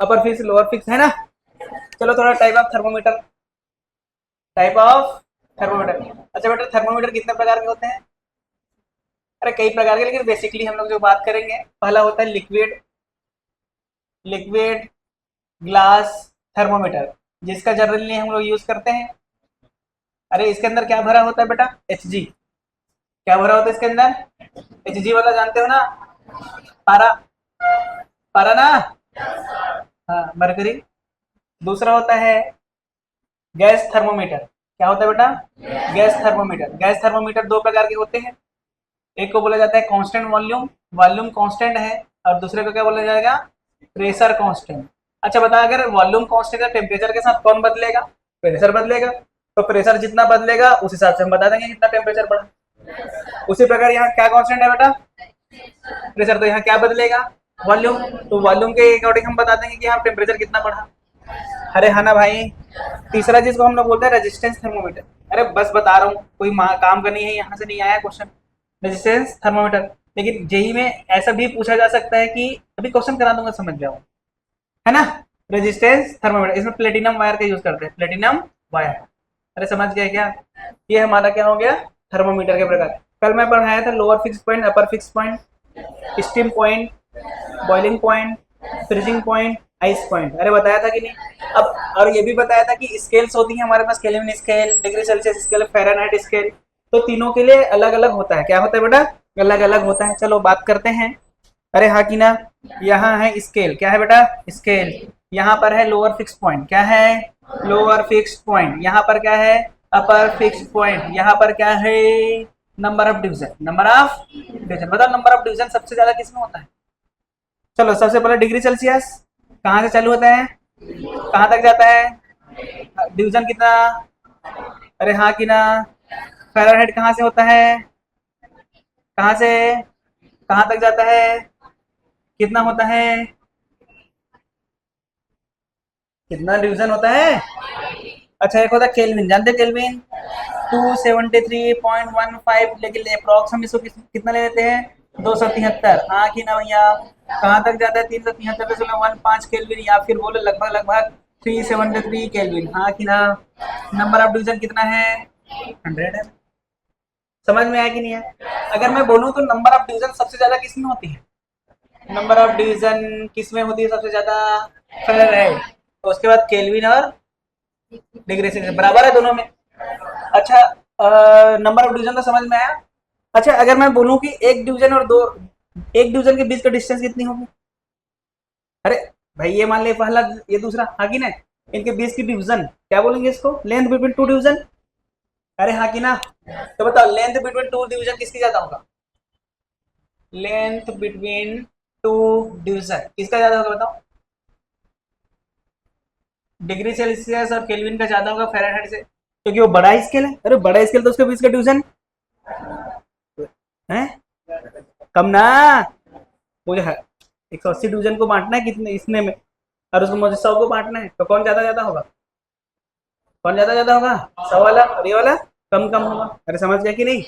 Upper fix lower fix है ना। चलो थोड़ा type of thermometer, type of thermometer. अच्छा बेटा थर्मोमीटर कितने प्रकार के होते हैं? अरे कई प्रकार के, लेकिन बेसिकली हम लोग जो बात करेंगे पहला होता है लिक्विड, लिक्विड ग्लास थर्मोमीटर, जिसका जनरली हम लोग यूज करते हैं। अरे इसके अंदर क्या भरा होता है बेटा? H G. क्या भरा होता है इसके अंदर? एच जी वाला जानते हो ना, पारा, पारा ना, हाँ मरकरी। दूसरा होता है गैस थर्मोमीटर। क्या होता है बेटा? Gas thermometer. गैस थर्मोमीटर दो प्रकार के होते हैं, एक को बोला जाता है कांस्टेंट वॉल्यूम, वॉल्यूम कांस्टेंट है, और दूसरे को क्या बोला जाएगा? Pressure constant. अच्छा बता, अगर वॉल्यूम कांस्टेंट है टेम्परेचर के साथ कौन बदलेगा? प्रेशर बदलेगा। तो प्रेशर जितना बदलेगा उस हिसाब से हम बता देंगे कितना टेम्परेचर बढ़ा। उसी प्रकार यहाँ क्या कांस्टेंट है बेटा? प्रेशर। तो यहाँ क्या बदलेगा? वॉल्यूम। तो वॉल्यूम के अकॉर्डिंग हम बता देंगे कि यहाँ टेम्परेचर कितना बढ़ा। अरे है ना भाई। तीसरा चीज को हम लोग बोलते हैं रेजिस्टेंस थर्मोमीटर। अरे बस बता रहा हूँ, कोई काम का नहीं है, यहाँ से नहीं आया क्वेश्चन। Resistance thermometer. लेकिन जेई में ऐसा भी पूछा जा सकता है कि अभी क्वेश्चन करा दूंगा समझ जाओ, है ना। रेजिस्टेंस थर्मोमीटर, इसमें प्लेटिनम वायर का यूज करते हैं, प्लेटिनम वायर। अरे समझ गए क्या? ये हमारा क्या हो गया? थर्मोमीटर के प्रकार। कल मैं पढ़ाया था लोअर फिक्स पॉइंट, अपर fix point, steam point, boiling point, freezing point, ice point. अरे बताया था कि नहीं? अब और ये भी बताया था कि स्केल्स होती हैं हमारे पास, Kelvin scale, degree Celsius scale, Fahrenheit scale. तो तीनों के लिए अलग अलग होता है। क्या होता है बेटा? अलग अलग होता है। चलो बात करते हैं। अरे हाँ कि ना, यहाँ है स्केल। क्या है बेटा? स्केल। यहाँ पर है लोअर फिक्स पॉइंट। क्या है? Lower fix point. यहाँ पर क्या है? Upper fix point. यहाँ पर क्या है? Number of division. Number of division. बताओ नंबर ऑफ डिवीजन सबसे ज्यादा किसमें होता है? चलो सबसे पहले डिग्री सेल्सियस कहाँ से चालू होता है, कहाँ तक जाता है? डिवीजन कितना? अरे हाँ कि ना। फ़ारेनहाइट कहाँ से होता है, कहाँ से कहाँ तक जाता है, कितना होता है, कितना डिवीजन होता है? अच्छा एक होता है केल्विन, जानते हैं केल्विन? 273.15। लेकिन अप्रॉक्स हम इसको कितना ले लेते हैं? 273। हाँ कि ना भैया। कहाँ तक जाता है? 373.15 केल्विन, या फिर बोले लगभग लगभग 373 केल्विन। हाँ कि ना। नंबर ऑफ डिवीजन कितना है? 100 है। समझ में आया कि नहीं है? अगर मैं बोलूँ तो नंबर ऑफ डिवीजन सबसे ज्यादा किसमें होती है? नंबर ऑफ डिवीजन किसमें होती है सबसे ज्यादा? फ़ारेनहाइट। तो उसके बाद केल्विन और डिग्री सेल्सियस बराबर है दोनों में। अच्छा नंबर ऑफ डिवीजन तो समझ में आया। अच्छा अगर मैं बोलूं कि एक डिवीजन और दो, एक डिवीजन के बीच का डिस्टेंस कितनी होगी? अरे भाई ये मान ले पहला, ये दूसरा, हाँ कि ना। इनके बीच की डिवीजन क्या बोलेंगे इसको? Length between two division. अरे हाँ कि ना। तो बताओ लेंथ बिटवीन टू डिवीजन किसकी ज्यादा होगा? लेंथ बिटवीन टू डिवीजन किसका ज्यादा होगा बताओ? डिग्री सेल्सियस और केल्विन का ज्यादा होगा फ़ारेनहाइट से, क्योंकि वो बड़ा स्केल है। अरे बड़ा स्केल तो उसके बीच का डिवीजन है कम ना। वो जो है 180 डिवीजन को बांटना है कितने इसमें में, और उसको मुझे 100 को बांटना है, तो कौन ज्यादा ज्यादा होगा? कौन ज्यादा ज्यादा होगा? 100 वाला। और ये वाला कम कम होगा। अरे समझ गया कि नहीं?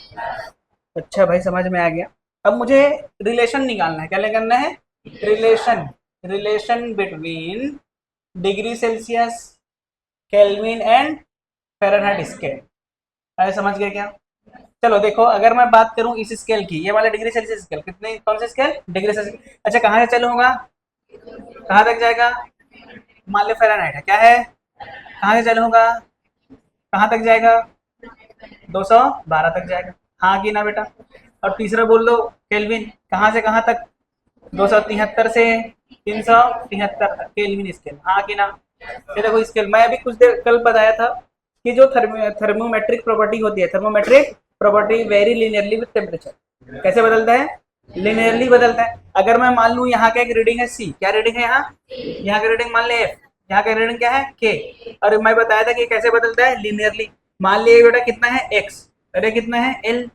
अच्छा भाई समझ में आ गया। अब मुझे रिलेशन निकालना है। क्या निकालना है? Relation. Relation between degree Celsius, kelvin and Fahrenheit scale. अरे समझ गए क्या? चलो देखो, अगर मैं बात करूं इस स्केल की, ये वाला डिग्री सेल्सियस स्केल, कितने कौन सा स्केल? Degree Celsius. अच्छा कहाँ से चालू होगा, कहाँ तक जाएगा? मान लो फ़ारेनहाइट है, क्या है? कहाँ से चालू होगा, कहाँ तक जाएगा? 212 तक जाएगा। हाँ कि ना बेटा? और तीसरा बोल दो केल्विन, कहाँ से कहाँ तक? 273 से 373 तक केल्विन स्केल। हाँ कि ना? ये देखो स्केल, मैं अभी कुछ देर कल बताया था कि जो थर्मोमेट्रिक प्रॉपर्टी होती है, thermometric property very linearly with temperature. कैसे बदलता है? लिनियरली बदलता है। अगर मैं मान लूँ यहाँ का एक रीडिंग है सी, क्या रीडिंग है यहाँ? यहाँ का रीडिंग मान ले एफ, यहाँ का रीडिंग क्या है? के। और मैं बताया था कि कैसे बदलता है? लिनियरली। मान लिया बेटा कितना है? एक्स। अरे कितना है? एल।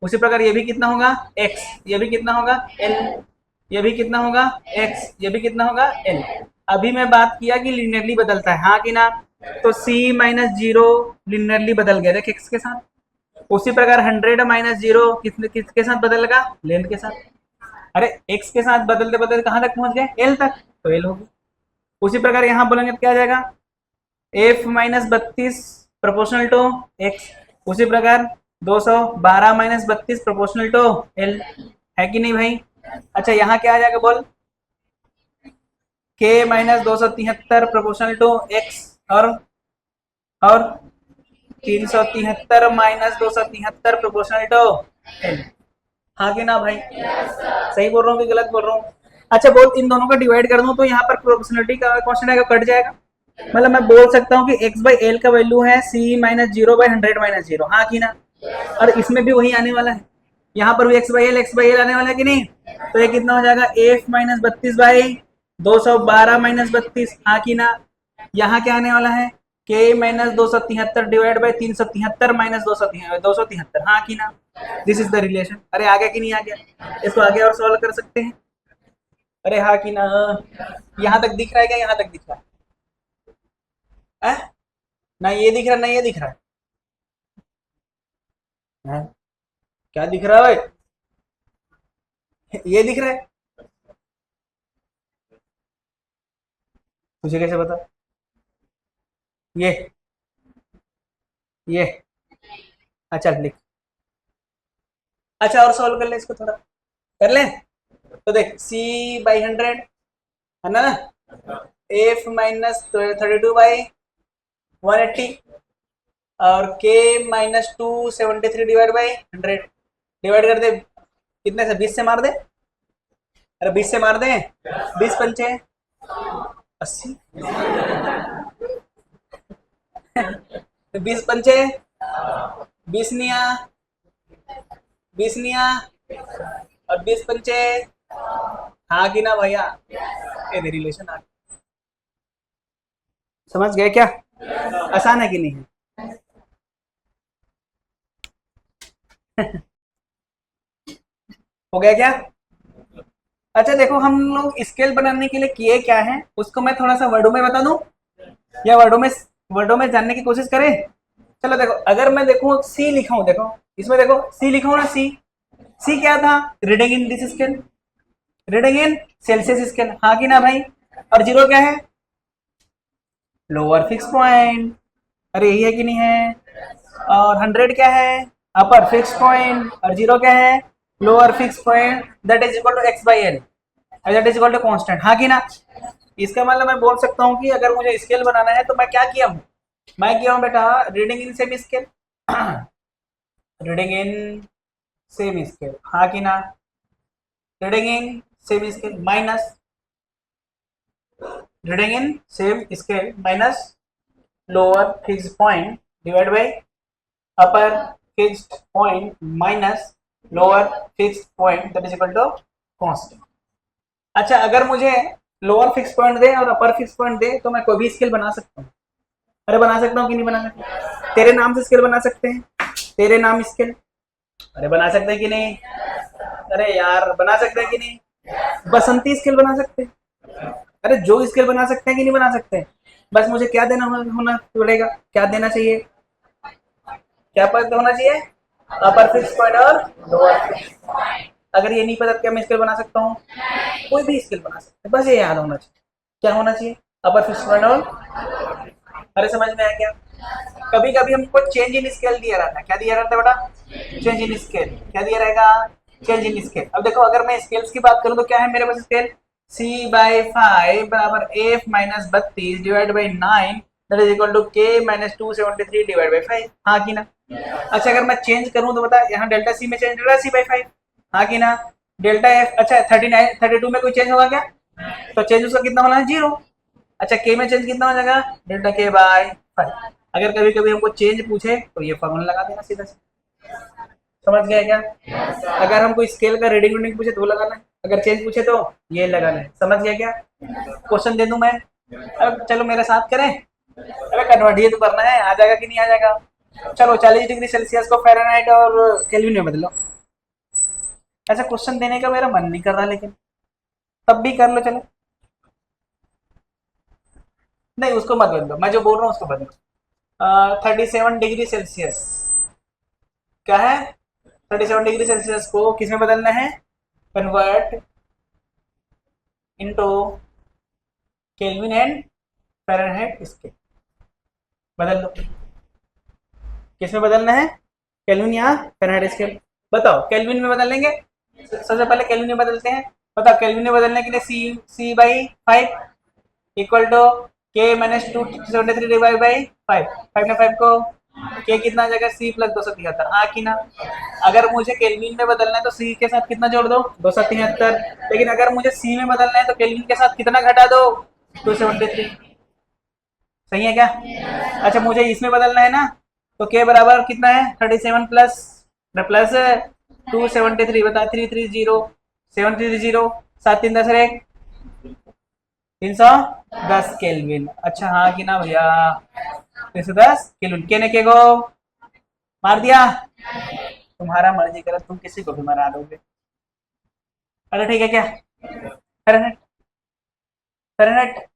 उसी प्रकार ये भी कितना होगा? एक्स। ये भी कितना होगा? एल। ये भी कितना होगा? एक्स। ये भी कितना होगा? एल। अभी मैं बात किया कि लिनियरली बदलता है, हाँ कि ना। तो c माइनस जीरो लिनियरली बदल गया देख एक्स के साथ। उसी प्रकार 100 माइनस जीरो किसके साथ बदलेगा? लेंथ के साथ। अरे एक्स के साथ बदलते बदलते कहाँ तक पहुंच गए? एल तक, तो एल होगी। उसी प्रकार यहाँ बोलेंगे तो क्या आ जाएगा, f minus 32 proportional to x। उसी प्रकार 212 माइनस 32 प्रोपोर्शनल टू l, है कि नहीं भाई। अच्छा यहाँ क्या आ जाएगा बोल, k minus 273 proportional to x, और 373 माइनस 273 प्रोपोर्शनल टू l, हाँ कि ना भाई। सही बोल रहा हूँ कि गलत बोल रहा हूँ। अच्छा बोल, इन दोनों का डिवाइड कर दूं तो यहाँ पर प्रोपोर्शनलिटी का क्वेश्चन आएगा, कट जाएगा। मतलब मैं बोल सकता हूँ कि x बाई एल का वैल्यू है c माइनस 0/100 माइनस 0, हाँ कि ना। और इसमें भी वही आने वाला है, यहाँ पर भी x बाई एल आने वाला है कि नहीं। तो ये कितना हो जाएगा, f माइनस 32 बाई 212 माइनस 32, हाँ कि ना। यहाँ क्या आने वाला है, k minus 273 divide by 373 minus 273, हाँ कि ना। This is the relation. अरे आ गया कि नहीं आ गया, इसको आगे और सॉल्व कर सकते हैं। अरे हाँ कि ना, यहाँ तक दिख रहा है क्या, यहाँ तक दिख रहा है, ना ये दिख रहा है ना ये दिख रहा है, क्या दिख रहा है भाई, ये दिख रहा है, तुझे कैसे पता, ये अच्छा लिख। अच्छा और सॉल्व कर ले इसको थोड़ा, कर ले। तो देख c बाई 100 है ना, f माइनस 32/180, और k minus 273 divide by 100, divide कर दे कितने से, 20 से मार दे। अरे 20 से मार दे, 20 पंचे 80, 20 पंचे 20 निया, 20 निया, और 20 पंचे, हाँ कि ना भैया, ये रिलेशन आ, समझ गए क्या, आसान है कि नहीं है हो गया क्या। अच्छा देखो, हम लोग स्केल बनाने के लिए किए क्या है, उसको मैं थोड़ा सा वर्डों में बता दूं, या वर्डों में जानने की कोशिश करें। चलो देखो, अगर मैं देखूं सी लिखा हूं, देखो इसमें देखो सी लिखा हूं ना, सी सी क्या था, reading in this scale, reading in Celsius scale, हाँ कि ना भाई। और जीरो क्या है, लोअर फिक्स पॉइंट, अरे यही है कि नहीं है। और 100 क्या है, अपर फिक्स पॉइंट, और जीरो क्या है, lower fix point, that is equal to x by L, that is equal to constant, हाँ कि ना। इसका मतलब मैं बोल सकता हूँ कि अगर मुझे स्केल बनाना है तो मैं क्या किया हूँ, मैं किया हूँ बेटा reading in same scale, reading in same scale, हाँ कि ना, reading in same scale minus, reading in same scale minus lower fix point divide by upper fixed point minus lower fixed point, that is equal to constant. अच्छा अगर मुझे lower fix point दे और अपर fix point दे तो मैं कोई भी scale बना सकता हूँ। अरे बना सकता हूँ कि नहीं बना सकता, तेरे नाम से स्केल बना सकते हैं, तेरे नाम स्केल, अरे बना सकते हैं कि नहीं, अरे यार बना सकते हैं कि नहीं, बसंती स्केल बना सकते हैं, अरे जो स्केल बना सकते हैं कि नहीं बना सकते। बस मुझे क्या देना होना पड़ेगा, क्या देना चाहिए, क्या पद होना चाहिए, अपर फिक्स पॉइंट और लोअर फिक्स। अगर ये नहीं पता तो क्या मैं स्केल बना सकता हूँ, कोई भी स्केल बना सकते हैं, बस ये याद होना चाहिए, क्या होना चाहिए, अपर फिक्स पॉइंट और, अरे समझ में आया क्या। कभी कभी हमको चेंज इन स्केल दिया रहता है, क्या दिया रहता है बेटा, चेंज इन स्केल, क्या दिया रहेगा, चेंज इन स्केल। अब देखो अगर मैं स्केल्स की बात करूं तो क्या है मेरे पास स्केल, सी बाई 5 बराबर F minus 32 divide by 9, that is equal to K minus 273 divide by 5, हाँ कि ना। अच्छा अगर मैं चेंज करूं तो बता, यहाँ डेल्टा सी में चेंज हो रहा है सी बाई 5, हाँ कि ना। डेल्टा एफ, अच्छा 32 में कोई चेंज होगा क्या, तो चेंज उसका कितना होना है, जीरो। अच्छा के में चेंज कितना हो जाएगा, डेल्टा के बाय 5। अगर कभी कभी हमको चेंज पूछे तो ये फॉर्मूला लगा देना सीधा से, समझ गए क्या। अगर हमको स्केल का रीडिंग रीडिंग पूछे तो लगाना है, अगर चेंज पूछे तो ये लगाना है, समझ गया क्या। क्वेश्चन दे दूं मैं, अब चलो मेरे साथ करें, अरे कन्वर्ट ये तो करना है, आ जाएगा कि नहीं आ जाएगा। चलो 40 डिग्री सेल्सियस को फ़ारेनहाइट और केल्विन में बदलो। ऐसा क्वेश्चन देने का मेरा मन नहीं कर रहा, लेकिन तब भी कर लो चलो, नहीं उसको मत बदलो, मैं जो बोल रहा हूँ उसको बदलो। 37 डिग्री सेल्सियस, क्या है, 37 डिग्री सेल्सियस को किस में बदलना है, convert into kelvin and Fahrenheit scale. बदल लो, किसमें बदलना है? केल्विन या फ़ारेनहाइट स्केल? बताओ, केल्विन में बदल लेंगे। सबसे पहले केल्विन में बदलते हैं। बताओ, केल्विन में बदलने के लिए C by 5 equal to K minus 273 divide by 5। 5 ने 5 को के कितना आ जाएगा? C plus 273। हाँ कि ना? अगर मुझे केल्विन में बदलना है तो सी के साथ कितना जोड़ दो? 273। लेकिन अगर मुझे सी में बदलना है तो केल्विन के साथ कितना घटा दो? 273। सही है क्या? अच्छा, मुझे इसमें बदलना है ना, तो के बराबर कितना है? 37 प्लस प्लस 273। बता, 330 7 3 10 1 310 केल्विन। अच्छा हाँ कि ना भैया? 310 केल्विन। के ने के को मार दिया। तुम्हारा मर्जी करो, तुम किसी को भी मरा दोगे। अरे ठीक है क्या? फ़ारेनहाइट, फ़ारेनहाइट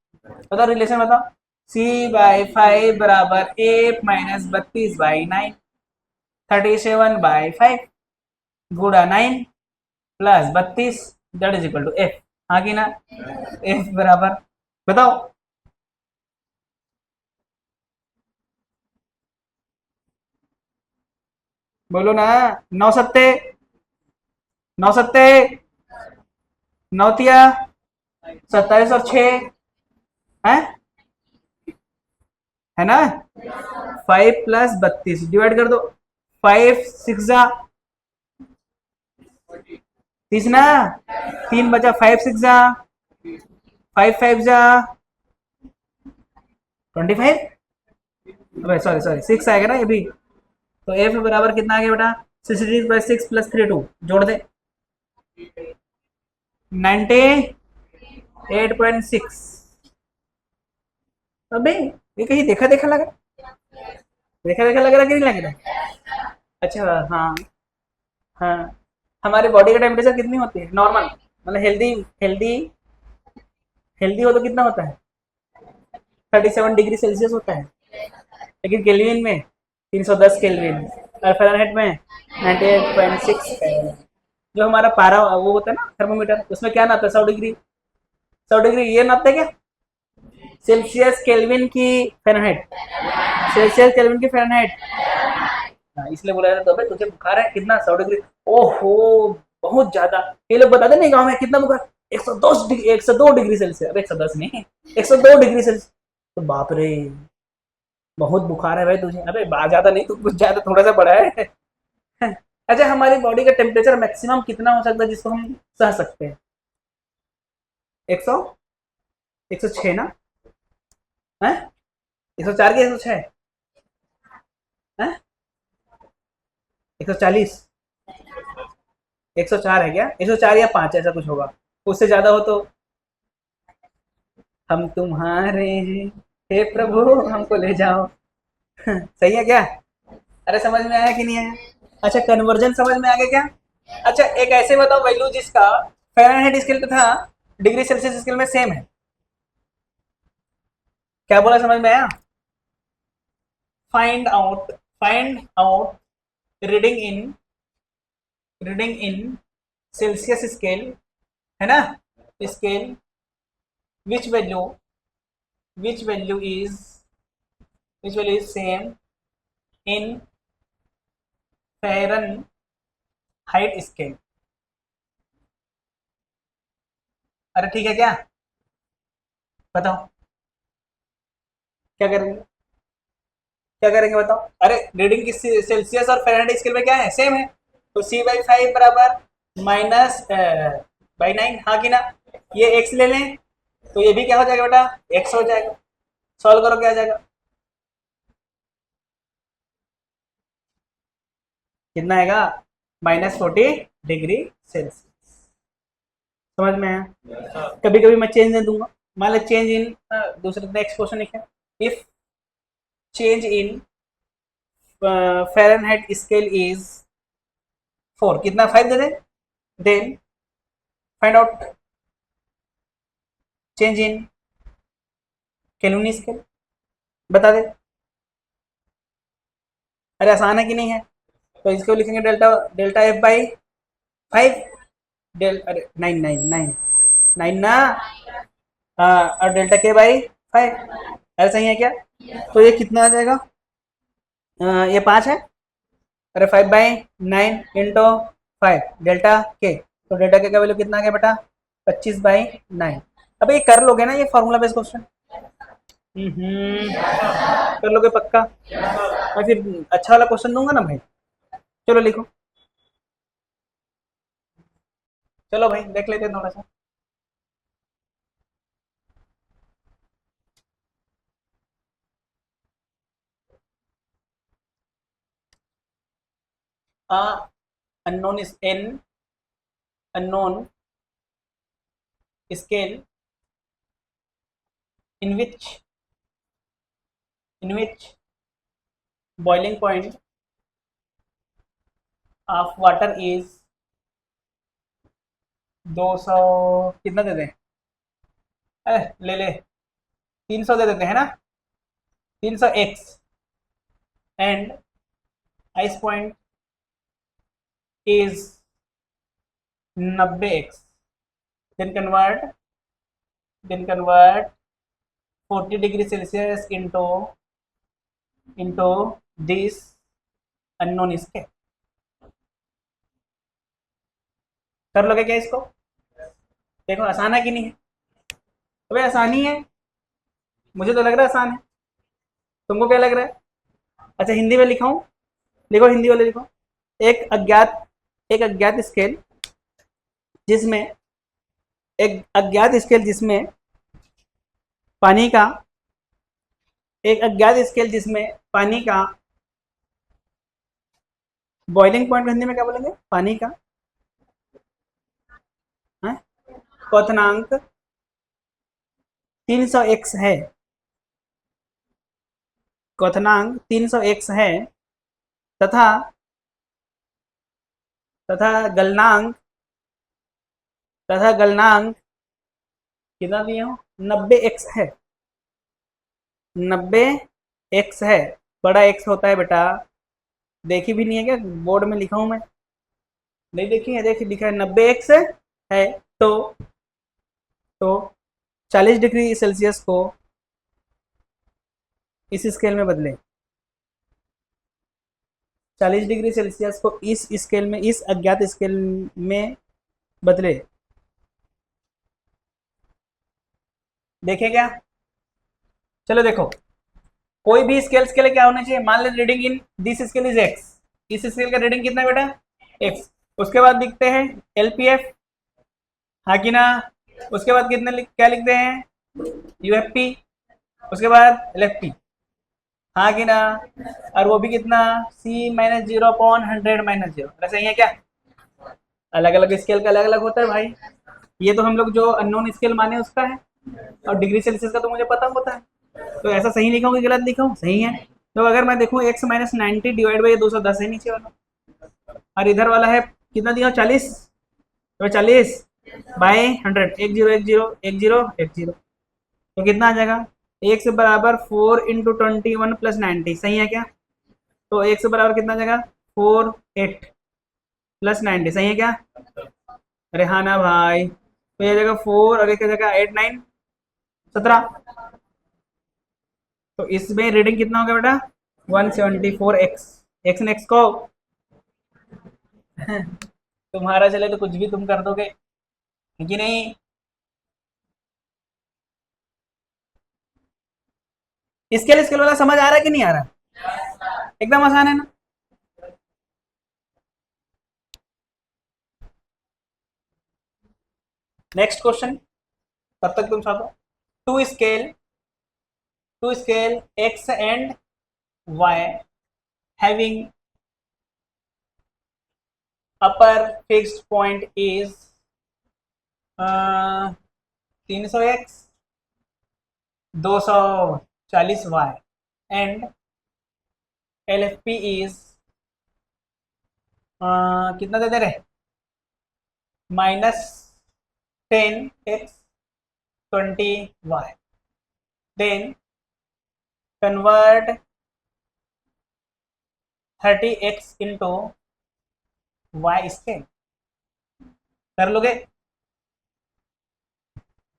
बताओ, रिलेशन बताओ। सी बाई 5 बराबर 1 माइनस 32 बाई 9, 37 बाई 5 गुड़ा 9 plus 32 that is equal to F. हाँ कि ना? एफ बराबर बताओ। बोलो ना। 9 सत्ते, 9 सत्ते, 9 तिया 27 और 6 है है ना? 5 प्लस 32 डिवाइड कर दो। 5 6 जा 30 ना, 3 बचा। 5 6 जा 5 5 जा 25। अबे सॉरी सॉरी, 6 आएगा ना ये भी। तो एफ बराबर कितना आ गया बेटा? 66 प्लस 3 2 जोड़ दे, 98.6। अबे ये कहीं देखा देखा लग रहा, देखा देखा लग रहा कि नहीं लग रहा? अच्छा हाँ। हाँ, हमारी बॉडी का टेम्परेचर कितनी होती है नॉर्मल? मतलब हेल्दी, हेल्दी हेल्दी हो तो कितना होता है? 37 डिग्री सेल्सियस होता है। लेकिन केल्विन में 310 केल्विन, और फ़ारेनहाइट में 98.6 है। जो हमारा पारा वो होता है ना थर्मोमीटर, उसमें क्या नापता है? 100 डिग्री। 100 डिग्री ये नापता है क्या? सेल्सियस केल्विन की फ़ारेनहाइट? सेल्सियस केल्विन की फ़ारेनहाइट। हाँ, इसलिए बोला जाता है, तो भाई तुझे बुखार है कितना? 100 डिग्री। ओहो, बहुत ज्यादा। ये लोग बताते नहीं गाँव में कितना बुखार? 110 डिग्री, 102 डिग्री सेल्सियस। अब 110 नहीं, 102 डिग्री सेल्सियस। तो बाप रे, बहुत बुखार है भाई तुझे। अबे ज्यादा नहीं तो कुछ ज्यादा, थोड़ा सा बढ़ा है। अच्छा, हमारी बॉडी का टेम्परेचर मैक्सिमम कितना हो सकता है जिसको हम सह सकते हैं? 100, 106 ना है? 104 की 106 है? 140, 104 है क्या? 104 या 5 ऐसा कुछ होगा। उससे ज्यादा हो तो हम तुम्हारे हैं, हे प्रभु हमको ले जाओ। सही है क्या? अरे समझ में आया कि नहीं आया? अच्छा, कन्वर्जन समझ में आ गया क्या? अच्छा, एक ऐसे बताओ वैल्यू जिसका फ़ारेनहाइट स्केल पे था, डिग्री सेल्सियस स्केल में सेम है। क्या बोला, समझ में आया? Find out, find out reading in, reading in Celsius scale, है ना? Scale which value, which value is, which value is same in Fahrenheit scale. अरे ठीक है क्या? बताओ क्या करेंगे? क्या करेंगे बताओ? अरे रीडिंग किस, सेल्सियस और फ़ारेनहाइट स्केल में क्या है? सेम है। तो सी बाई 5 बराबर माइनस बाई 9। हाँ कि ना? ये एक्स ले लें तो ये भी क्या हो जाएगा बेटा? एक्स हो जाएगा। सॉल्व करो क्या आ जाएगा? कितना आएगा? -40 डिग्री सेल्सियस। समझ में आया? कभी कभी मैं चेंज नहीं दूंगा। मान लो चेंज इन, दूसरे नेक्स्ट क्वेश्चन लिखे, if change in Fahrenheit scale is 4, कितना? 5 दे दें। Then find out change in Kelvin scale, बता दे। अरे आसान है कि नहीं है? तो इसको लिखेंगे डेल्टा, डेल्टा एफ बाई 5। डेल, अरे 9 9 9 9 ना, और डेल्टा के बाई 5, ऐसा ही है क्या? तो ये कितना आ जाएगा? ये 5 है, अरे 5/9 इंटू 5 डेल्टा के, तो डेल्टा के का वैल्यू कितना आ गया बेटा? 25/9। अब ये कर लोगे ना ये फॉर्मूला बेस्ड क्वेश्चन? कर लोगे पक्का? मैं फिर अच्छा वाला क्वेश्चन दूंगा ना भाई। चलो लिखो, चलो भाई देख लेते हैं थोड़ा सा। unknown is n unknown scale in which boiling point of water is 200, कितना दे दें? ले ले 300 दे देते हैं ना, 300 x, and ice point is 90 x, then convert 40 degree Celsius into this unknown scale। कर लोगे क्या इसको? देखो आसान है कि नहीं है? अबे आसानी है, मुझे तो लग रहा है आसान है, तुमको क्या लग रहा है? अच्छा हिंदी में लिखाऊं? लिखो हिंदी वाले लिखो। एक अज्ञात स्केल जिसमें एक अज्ञात स्केल जिसमें पानी का एक अज्ञात स्केल जिसमें पानी का बॉइलिंग पॉइंट हिंदी में क्या बोलेंगे? पानी का क्वथनांक 300 x है, क्वथनांक 300 x है, तथा तथा गलनांक कितना दिए हो? 90 x है, 90 x है। बड़ा x होता है बेटा, देखी भी नहीं है क्या? बोर्ड में लिखा हूं मैं, नहीं देखी है? देखिए लिखा है 90 x है। तो तो 40 डिग्री सेल्सियस को इस स्केल में बदले, 40 डिग्री सेल्सियस को इस स्केल में, इस अज्ञात स्केल में बदले। देखे क्या? चलो देखो, कोई भी स्केल्स के लिए क्या होना चाहिए? मान ले reading in this scale is x, इस स्केल का रीडिंग कितना है बेटा? x। उसके बाद लिखते हैं LPF, हाँ कि ना? उसके बाद क्या लिखते हैं? UFP, उसके बाद LFP, हाँ कि ना? और वो भी कितना? C-0/100 -0, सही है क्या? अलग अलग स्केल का अलग अलग होता है भाई। ये तो हम लोग जो अननोन स्केल माने उसका है, और डिग्री सेल्सियस का तो मुझे पता होता है। तो ऐसा सही लिखा हूँ कि गलत लिखा हूँ? सही है। तो अगर मैं देखूँ x-90 डिवाइड बाई 210 है नीचे वाला, और इधर वाला है कितना दिया? 40, तो 40/100, 10 10 10 तो कितना आ जाएगा? एक से बराबर 4 × 21 + 90, सही है क्या? तो एक से बराबर कितना आ जाएगा? 48 + 90, सही है क्या? अरे हाँ ना भाई, तो ये जगह 4 और एक जगह 8 9 17, तो इसमें रीडिंग कितना हो गया बेटा? 174 x। एक्स ने एक्स को तुम्हारा चले तो कुछ भी तुम कर दोगे, है कि नहीं? स्केल स्केल वाला समझ आ रहा है कि नहीं आ रहा? एकदम आसान है ना? नेक्स्ट क्वेश्चन, तब तक तुम साथो। To scale x and y having upper fixed point is 300 x, 240 y, and LFP is कितना दे दे रहे? -10 x 20 y, then convert 30 x into y scale. कर लोगे?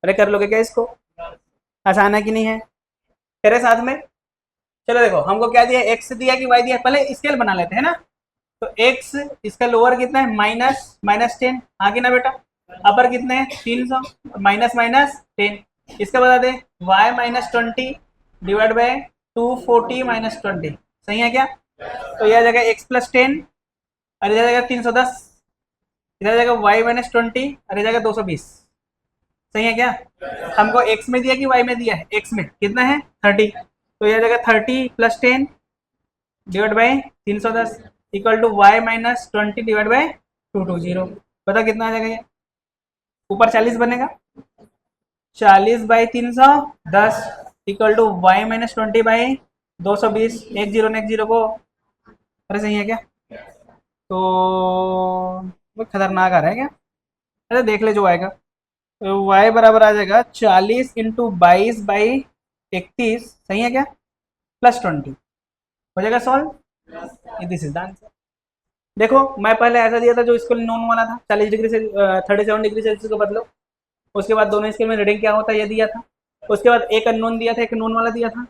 अरे कर लोगे क्या इसको? आसान है कि नहीं है? तेरे साथ में। चलो देखो हमको क्या दिया, एक्स दिया कि वाई दिया, पहले स्केल बना लेते हैं ना। तो एक्स, इसका लोअर कितना है, माइनस माइनस 10, आगे ना बेटा। अपर कितने हैं, 300, माइनस माइनस 10। इसका बता दे, Y minus 20 divide by 240 minus 20, सही है क्या? तो यह आ जाएगा एक्स प्लस 10, और इधर जाएगा 310, इधर जाएगा वाई माइनस 20, और इधर जाएगा 220, सही है क्या? हमको एक्स में दिया कि वाई में दिया है, एक्स में कितना है 30, तो यह जाएगा 30 plus 10 divide by 310 equal to Y minus 20 divide by 220। पता कितना आ जाएगा ये? ऊपर 40 बनेगा, 40 by 310 equal to Y minus 20 by 220, एक जीरो ने एक जीरो को, अरे सही है क्या? तो वो खतरनाक आ रहा है क्या? अरे देख ले जो आएगा। तो वाई बराबर आ जाएगा 40 इंटू 22/31, सही है क्या? प्लस 20, हो जाएगा solve. This is the answer. देखो मैं पहले ऐसा दिया था जो स्केल नॉन वाला था, 40 डिग्री से 37 डिग्री सेल्सियस को बदलो। उसके बाद दोनों स्केल में रीडिंग क्या होता है ये दिया था। उसके बाद एक अननोन दिया था, एक नोन वाला दिया था।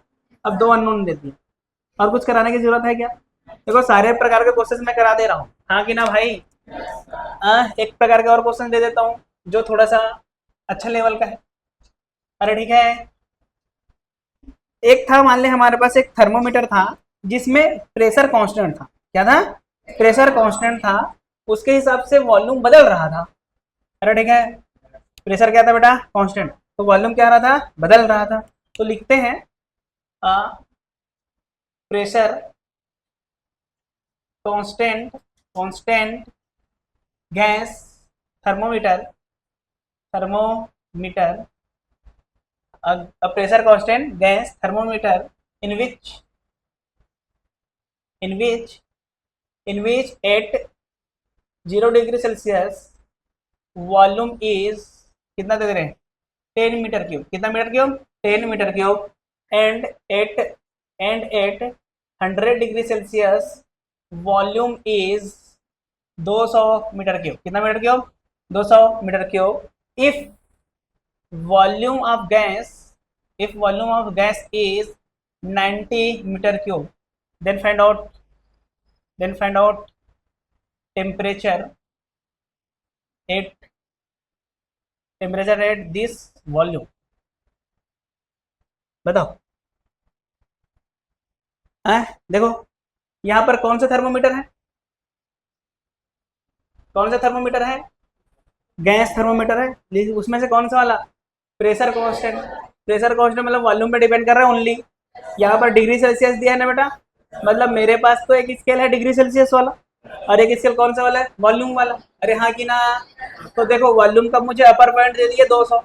अब दो अननोन दे दिए, और कुछ कराने की जरूरत है क्या? देखो सारे प्रकार के क्वेश्चन मैं करा दे रहा हूँ, हाँ कि ना भाई? एक प्रकार के और क्वेश्चन दे देता हूँ जो थोड़ा सा अच्छा लेवल का है। अरे ठीक है, एक था, मान ले हमारे पास एक थर्मोमीटर था जिसमें प्रेशर कांस्टेंट था। क्या था? प्रेशर कांस्टेंट था, उसके हिसाब से वॉल्यूम बदल रहा था। अरे ठीक है, प्रेशर क्या था बेटा, कांस्टेंट, तो वॉल्यूम क्या रहा था, बदल रहा था। तो लिखते हैं pressure constant, constant gas thermometer, thermometer, a pressure constant gas thermometer in which in which in which at 0 degree celsius volume is, कितना दे रहे हैं, 10 मीटर क्यूब, कितना metre cube, 10 metre cube, and at 100 degree Celsius volume is 200 metre cube, कितना metre cube, 200 metre cube. If volume of gas, if volume of gas is 90 meter cube, then find out temperature at this volume। बताओ। देखो यहाँ पर कौन सा thermometer है, कौन सा थर्मोमीटर है, गैस थर्मोमीटर है, लेकिन उसमें से कौन सा वाला, प्रेशर कांस्टेंट। प्रेशर कांस्टेंट मतलब वॉल्यूम पे डिपेंड कर रहा है ओनली। यहाँ पर डिग्री सेल्सियस दिया है ना बेटा, मतलब मेरे पास तो एक स्केल है डिग्री सेल्सियस वाला, और एक स्केल कौन सा वाला है, वॉल्यूम वाला। अरे हाँ कि ना? तो देखो वॉल्यूम का मुझे अपर पॉइंट दे दिया 200,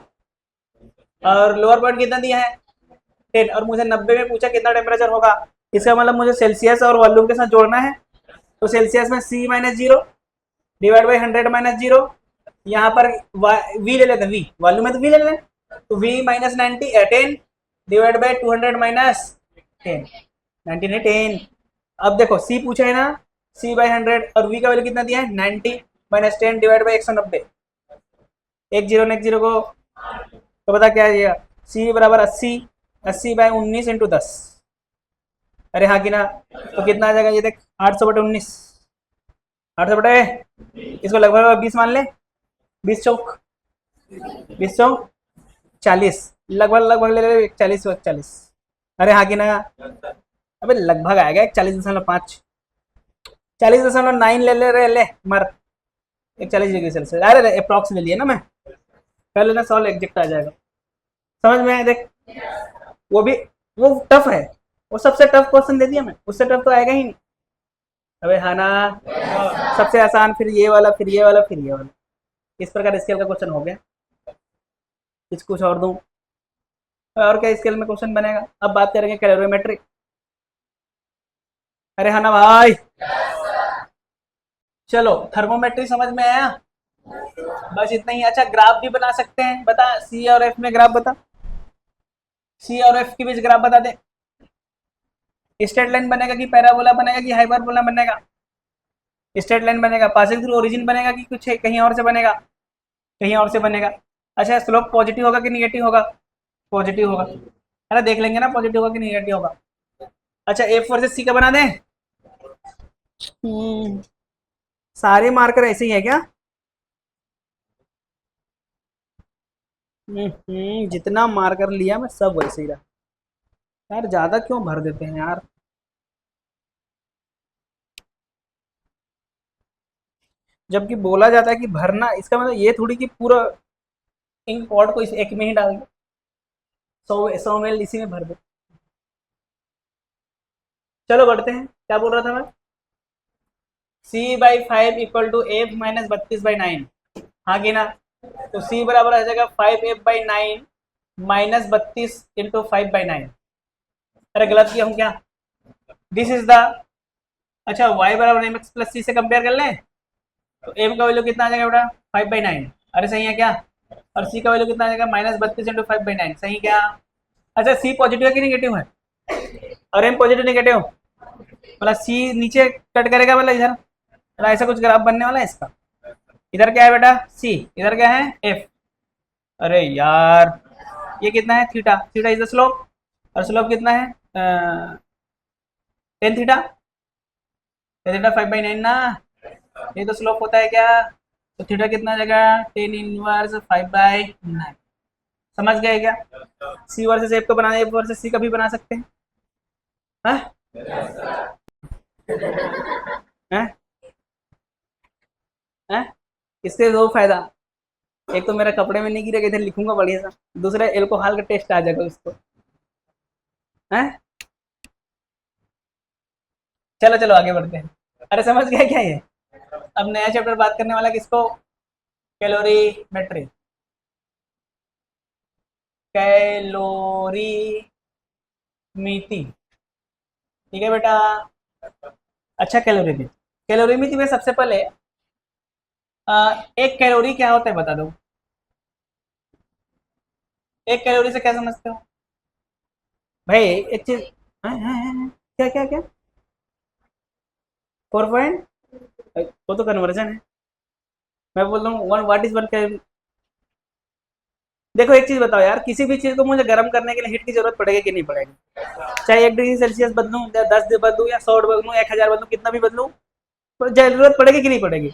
और लोअर पॉइंट कितना दिया है 10, और मुझे 90 में पूछा कितना टेम्परेचर होगा। इसका मतलब मुझे सेल्सियस और वॉल्यूम के साथ जोड़ना है। तो सेल्सियस में C minus 0 divide by 100 minus 0, यहाँ पर वी ले लेते हैं, वी वॉल्यूम में तो वी ले लें, तो V minus 90 10 divide by 200 minus 10, 90 ने 10। अब देखो सी पूछा है ना, C बाई 100, और वी का वैल्यू कितना दिया है 90 माइनस 10 डिवाइड बाई 190, एक जीरो ने एक जीरो को, तो बता क्या आएगा, C बराबर 80, 80 बाई 19 इंटू 10। अरे हाँ कि ना? तो कितना आ जाएगा ये देख, 800/19, 800 इसको लगभग 20 मान ले, 20 चौक 40, लगभग लगभग ले ले 40/40। अरे हाँ कि ना? अबे लगभग आएगा 41.5, 40.9 ले ले रहे ले मर, 41 डिग्री सेल्सियस। अरे अप्रॉक्स ले लिया ना मैं, कर लेना सॉल्व, एग्जैक्ट आ जाएगा। समझ में आया देख, वो भी वो टफ है, वो सबसे टफ क्वेश्चन दे दिया मैं, उससे टफ तो आएगा ही नहीं। अबे हाँ ना, सबसे आसान, फिर ये वाला, फिर ये वाला, फिर ये वाला, इस प्रकार स्केल का क्वेश्चन हो गया। कुछ और दूं, और क्या स्केल में क्वेश्चन बनेगा। अब बात करेंगे कैलोरीमेट्री। अरे हाँ ना भाई, चलो थर्मोमेट्री समझ में आया, बस इतना ही। अच्छा ग्राफ भी बना सकते हैं, बता सी और एफ में ग्राफ बता, सी और एफ के बीच ग्राफ बता दे। स्ट्रेट लाइन बनेगा कि पैराबोला बनेगा कि हाइपरबोला बनेगा? स्ट्रेट लाइन बनेगा, पासिंग थ्रू ओरिजिन बनेगा कि कुछ कहीं और से बनेगा, कहीं और से बनेगा। अच्छा स्लोप पॉजिटिव होगा कि निगेटिव होगा? पॉजिटिव होगा। अरे देख लेंगे ना पॉजिटिव होगा कि निगेटिव होगा। अच्छा एफ वर्सेस सी का बना दें। सारे मार्कर ऐसे ही है क्या? जितना मार्कर लिया मैं सब वैसे ही रहा। यार ज्यादा क्यों भर देते हैं यार। जबकि बोला जाता है कि भरना, इसका मतलब ये थोड़ी कि पूरा इंक पॉट को इस एक में ही डाल दो, 100 ml इसी में भर दो। चलो बढ़ते हैं, क्या बोल रहा था मैं? C/5 = F - 32/9। हाँ कि ना? तो C बराबर आ जाएगा 5F/9 -32 × 5/9। अरे गलत किया हूँ क्या? दिस इज द, अच्छा y बराबर एम एक्स प्लस सी से कंपेयर कर लें तो m का वैल्यू कितना आ जाएगा बेटा? 5/9। अरे सही है क्या? और c का वैल्यू कितना आ जाएगा? -32 × 5/9। सही क्या? अच्छा c पॉजिटिव है कि निगेटिव है? और m पॉजिटिव निगेटिव, मतलब c नीचे कट करेगा, मतलब इधर, मतलब ऐसा कुछ ग्राफ बनने वाला है इसका। इधर क्या है बेटा? c, इधर क्या है? f। अरे यार ये कितना है? Theta, theta is the slope. और स्लोप कितना है? Tan theta. टेन थीटा 5/9 ना, ये तो स्लोप होता है क्या? तो थीटा कितना आ जाएगा? Tan inverse 5/9। समझ गए क्या? सी वर्सेस एफ को बनाना, एफ वर्सेस सी का भी बना सकते हैं। हाँ? हैं? हैं? इससे दो फायदा, एक तो मेरा कपड़े में नहीं गिरेगा, इधर लिखूंगा बढ़िया सा। दूसरा एल्कोहल का टेस्ट आ जाएगा उसको। हैं? चलो चलो आगे बढ़ते हैं। अरे समझ गया क्या ये? अब नया चैप्टर बात करने वाला किसको? कैलोरीमेट्री। कैलोरीमीटी। ठीक है बेटा। अच्छा कैलोरीमीटी, कैलोरीमीटी में सबसे पहले एक कैलोरी क्या होता है बता दो। एक कैलोरी से क्या समझते हो भाई? एक चीज, क्या क्या क्या? 4 पॉइंट, वो तो कन्वर्जन है। मैं बोल रहा हूँ one, what is one calorie. देखो एक चीज बताओ यार, किसी भी चीज को मुझे गर्म करने के लिए हीट की जरूरत पड़ेगी कि नहीं पड़ेगी? चाहे 1 डिग्री सेल्सियस बदलूं या 10 बदलूं या 100 बदलूं, 1000 बदलूं, कितना भी बदलूं, तो जरूरत पड़ेगी कि नहीं पड़ेगी?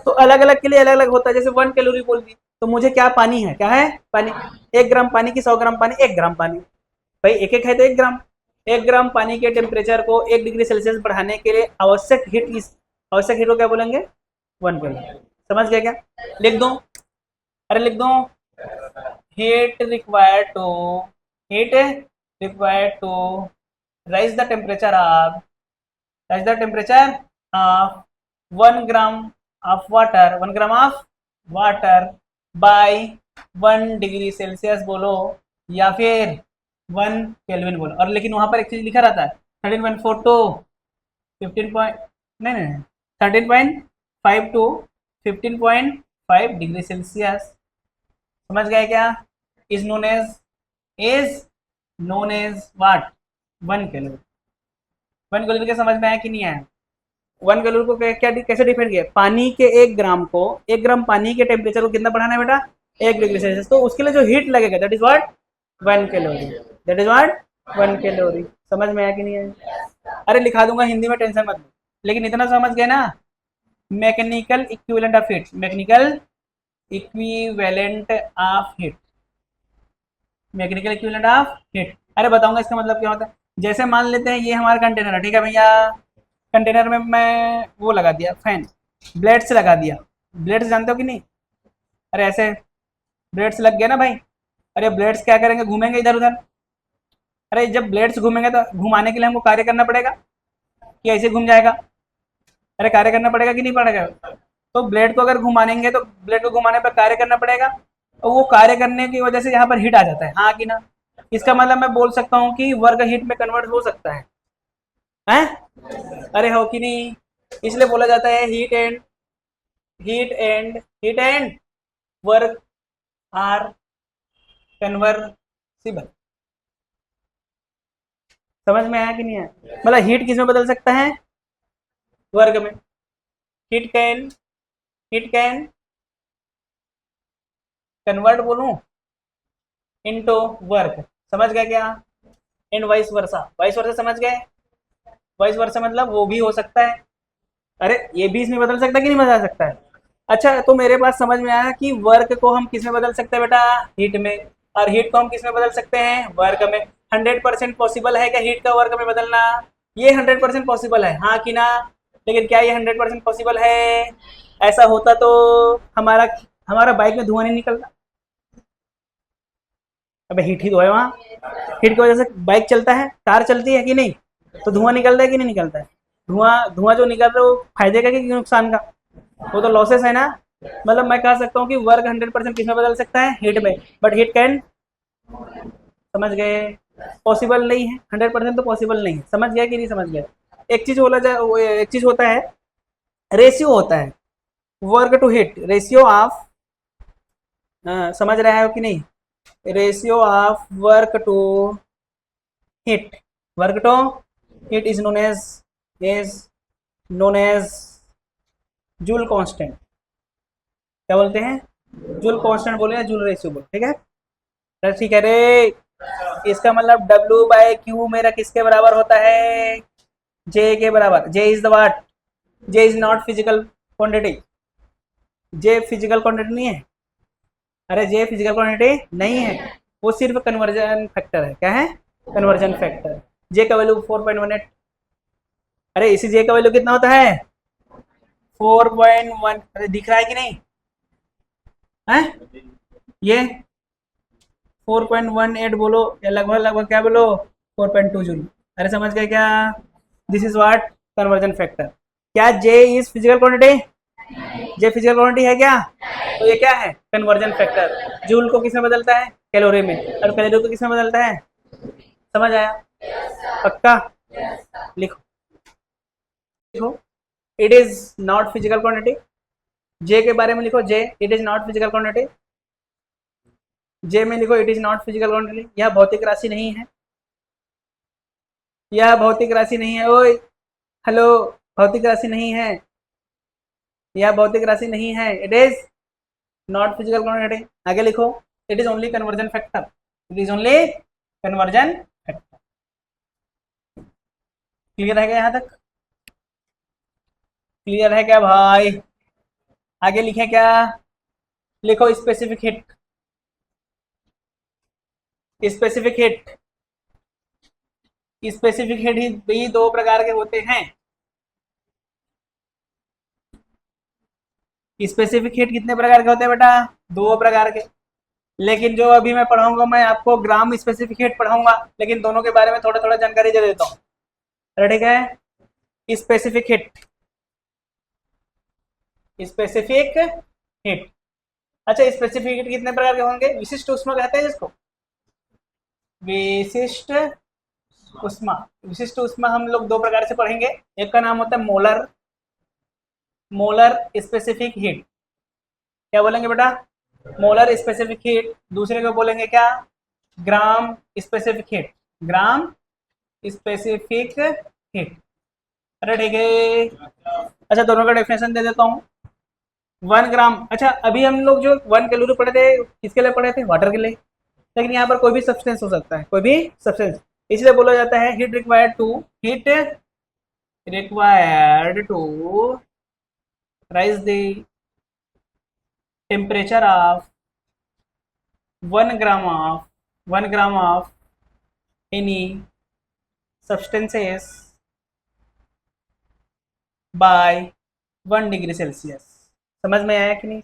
तो अलग अलग के लिए अलग अलग होता है। जैसे 1 कैलोरी बोल दी तो मुझे क्या पानी है, क्या है? पानी। 1 ग्राम पानी की 100 ग्राम पानी, 1 ग्राम पानी। भाई एक एक है तो 1 ग्राम। 1 ग्राम पानी के टेम्परेचर को 1 डिग्री सेल्सियस बढ़ाने के लिए आवश्यक हीट, इस आवश्यक हीट को क्या बोलेंगे? 1 कैलोरी। समझ गया क्या? लिख दो। अरे लिख दो। Heat required to, heat required to raise the temperature of, raise the temperature of 1 gram of water, 1 gram of water by 1 degree Celsius बोलो, या फिर 1 केल्विन बोलो। और लेकिन वहां पर एक चीज लिखा रहता है, 13.4 टू 15 पॉइंट, नहीं नहीं, 13.5 टू 15.5 डिग्री सेल्सियस। समझ गए क्या? Is known as, is known as what? 1 calorie. 1 calorie के समझ में आया कि नहीं आया? 1 कैलोरी को क्या कैसे डिफाइन किया? पानी के 1 ग्राम को, 1 ग्राम पानी के टेम्परेचर को कितना बढ़ाना है बेटा? 1 डिग्री सेल्सियस। तो उसके लिए जो हीट लगेगा that is what? 1 calorie. That is what? 1 calorie. समझ में आया कि नहीं आया? अरे लिखा दूंगा हिंदी में, टेंशन मत लो। लेकिन इतना समझ गए ना, mechanical equivalent of heat, mechanical equivalent of heat, mechanical equivalent of heat. अरे बताऊंगा इसका मतलब क्या होता है। जैसे मान लेते हैं ये हमारा कंटेनर है, ठीक है भैया। कंटेनर में मैं वो लगा दिया फैन, ब्लेड्स लगा दिया। ब्लेड्स जानते हो कि नहीं? अरे ऐसे ब्लेड्स लग गया ना भाई। अरे ब्लेड्स क्या करेंगे? घूमेंगे इधर उधर। अरे जब ब्लेड्स घूमेंगे तो घुमाने के लिए हमको कार्य करना पड़ेगा कि ऐसे घूम जाएगा? अरे कार्य करना पड़ेगा कि नहीं पड़ेगा? तो ब्लेड को अगर घुमाएंगे तो ब्लेड को घुमाने पर कार्य करना पड़ेगा, और वो कार्य करने की वजह से यहाँ पर हीट आ जाता है, हाँ कि ना? इसका मतलब मैं बोल सकता हूँ कि वर्क हीट में कन्वर्ट हो सकता है, हैं? अरे हो कि नहीं? इसलिए बोला जाता है heat and, heat and work are convertible. समझ में आया कि नहीं आया? मतलब हीट किस में बदल सकता है? वर्ग में। Heat can, heat can convert बोलूं इनटू वर्क, समझ गए क्या? And vice versa, vice versa समझ गए? वाइस वर्सा मतलब वो भी हो सकता है, अरे ये भी इसमें बदल सकता है कि नहीं बदल सकता है? अच्छा तो मेरे पास समझ में आया कि वर्क को हम किस में बदल सकते हैं बेटा, हीट में, और हीट को हम किस में बदल सकते हैं, वर्क में। 100% पॉसिबल है क्या हीट का वर्क में बदलना? ये 100% पॉसिबल है, हाँ कि ना? लेकिन क्या ये 100% पॉसिबल है? ऐसा होता तो हमारा हमारा बाइक में धुआं नहीं निकलता। अबे हीट ही तो है वहाँ, हीट की वजह से बाइक चलता है, कार चलती है कि नहीं? तो धुआं निकलता है कि नहीं निकलता है? धुआं धुआं जो निकल रहा है वो फायदे का कि नुकसान का? वो तो लॉसेस है ना। मतलब मैं कह सकता हूँ कि वर्क 100% किस में बदल सकता है, हीट में, बट हीट कैन, समझ गए? पॉसिबल नहीं है, 100% तो पॉसिबल नहीं है, समझ गया कि नहीं समझ गया? एक चीज बोला जाए, एक चीज होता है, रेशियो होता है, work to heat, ratio of, समझ रहे हो कि नहीं? Ratio of work to heat, work to heat is known as Joule constant. क्या बोलते हैं? जूल कांस्टेंट बोले या जूल रेशियो बोले, ठीक है? तो ठीक है रे। इसका मतलब W बाय क्यू मेरा किसके बराबर होता है, J के बराबर। J is the what? J is not physical quantity, J physical quantity नहीं है। अरे J फिजिकल क्वांटिटी नहीं है, वो सिर्फ कन्वर्जन फैक्टर है। क्या है? Conversion factor. J का वैल्यू 4.18। अरे इसी J का वैल्यू कितना होता है? 4.1। अरे दिख रहा है कि नहीं है? ये 4.18 बोलो या लगभग लगभग क्या बोलो, 4.2 जूल। अरे समझ गए क्या? This is what, conversion factor. क्या J is physical quantity? J physical quantity है क्या? तो ये क्या है, कन्वर्जन फैक्टर। जूल को किसमें बदलता है, कैलोरी में, और कैलोरी को किसमें बदलता है? समझ आया? पक्का? लिखो, लिखो, it is not physical quantity. जे के बारे में लिखो, जे it is not physical quantity. जे में लिखो it is not physical quantity, यह भौतिक राशि नहीं है, यह भौतिक राशि नहीं है। ओए हेलो, भौतिक राशि नहीं है, यह भौतिक राशि नहीं है, it is not physical quantity. आगे लिखो, it is only conversion factor, it is only conversion factor. Clear है क्या यहाँ तक? क्लियर है क्या भाई? आगे लिखे क्या? लिखो specific heat, specific heat, specific heat ही भी दो प्रकार के होते हैं। स्पेसिफिक हिट कितने प्रकार के होते हैं बेटा? दो प्रकार के। लेकिन जो अभी मैं पढ़ाऊंगा, मैं आपको ग्राम स्पेसिफिक हिट पढ़ाऊंगा, लेकिन दोनों के बारे में थोड़ा थोड़ा जानकारी दे देता हूँ। ठीक है? Specific heat, specific hit. अच्छा स्पेसिफिक हिट कितने प्रकार के होंगे? विशिष्ट उष्मा कहते हैं जिसको, विशिष्ट उष्मा। विशिष्ट उष्मा हम लोग दो प्रकार से पढ़ेंगे, एक का नाम होता है मोलर, मोलर स्पेसिफिक हीट। क्या बोलेंगे बेटा? Molar specific heat. दूसरे को बोलेंगे क्या? Gram specific heat, gram specific heat. अरे ठीक है। अच्छा दोनों का डेफिनेशन दे देता हूँ। 1 ग्राम, अच्छा अभी हम लोग जो 1 कैलोरी पढ़े थे किसके लिए पढ़े थे? वाटर के लिए। लेकिन यहाँ पर कोई भी सब्सटेंस हो सकता है, कोई भी सब्सटेंस, इसलिए बोला जाता है heat required to, heat required to rise the temperature of 1 gram of any substances by 1 degree Celsius. समझ में आया कि नहीं?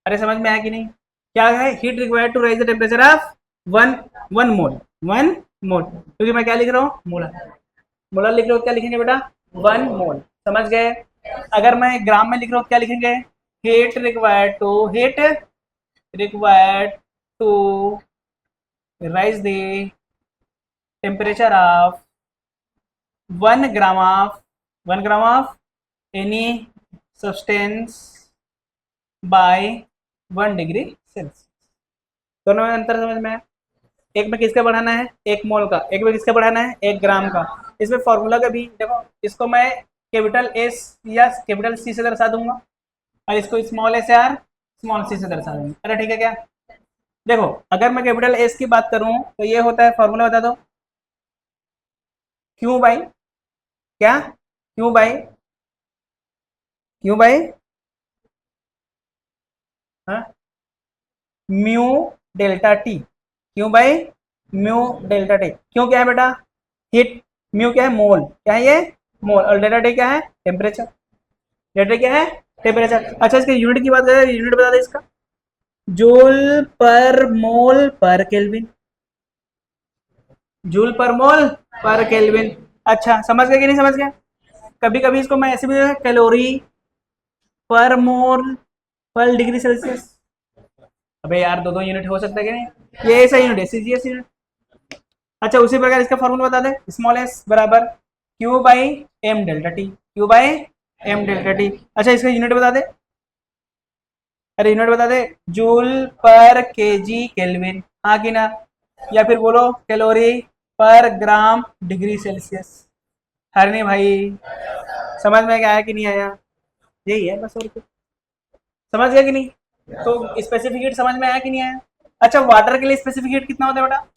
अरे समझ में आया कि नहीं? क्या है? Heat required to raise the temperature of one one mole, 1 mole, क्योंकि मैं क्या लिख रहा हूँ, मोलर। मोलर लिख रहे हो क्या लिखेंगे बेटा? 1 मोल। समझ गए? अगर मैं ग्राम में लिख रहा हूँ क्या लिखेंगे? Heat required to, heat required to rise the temperature of 1 gram of any substance by 1 degree Celsius. दोनों में अंतर समझ में है? एक में किसका बढ़ाना है, 1 मोल का, एक में किसका बढ़ाना है, 1 ग्राम का। इसमें फॉर्मूला का भी देखो, इसको मैं कैपिटल एस या कैपिटल सी से दर्शा दूंगा, और इसको स्मॉल एस या स्मॉल सी से दर्शा दूंगा। अरे ठीक है क्या? देखो अगर मैं कैपिटल एस की बात करूं तो ये होता है, फॉर्मूला बता दो, क्यू बाई क्या, क्यू बाई हाँ, mu delta T, Q by mu delta T. क्यों क्या है बेटा, हीट, म्यू क्या है, मोल, क्या है ये, मोल, और डेल्टा टी क्या है, टेम्परेचर, डेल्टा क्या है, टेम्परेचर। अच्छा इसके यूनिट की बात करें, यूनिट बता दे इसका, जूल पर मोल पर केल्विन, जूल पर मोल पर केल्विन। अच्छा समझ गए कि नहीं समझ गए। कभी कभी इसको मैं ऐसे भी, कैलोरी पर मोल पर डिग्री सेल्सियस। अबे यार दो दो यूनिट हो सकता है कि नहीं, ये ऐसा यूनिट है, सीजीएस यूनिट। अच्छा उसी प्रकार इसका फॉर्मूला बता दे, स्मॉल एस बराबर Q by M delta T, Q by M delta T. अच्छा इसका यूनिट बता दे, अरे यूनिट बता दे, जूल पर केजी केल्विन, हाँ कि ना, या फिर बोलो कैलोरी पर ग्राम डिग्री सेल्सियस। हर नहीं भाई, समझ में आया कि नहीं आया, यही है बस, और कुछ समझ गया कि नहीं। तो स्पेसिफिक हीट समझ में आया कि नहीं आया। अच्छा वाटर के लिए स्पेसिफिक हीट कितना होता है बेटा,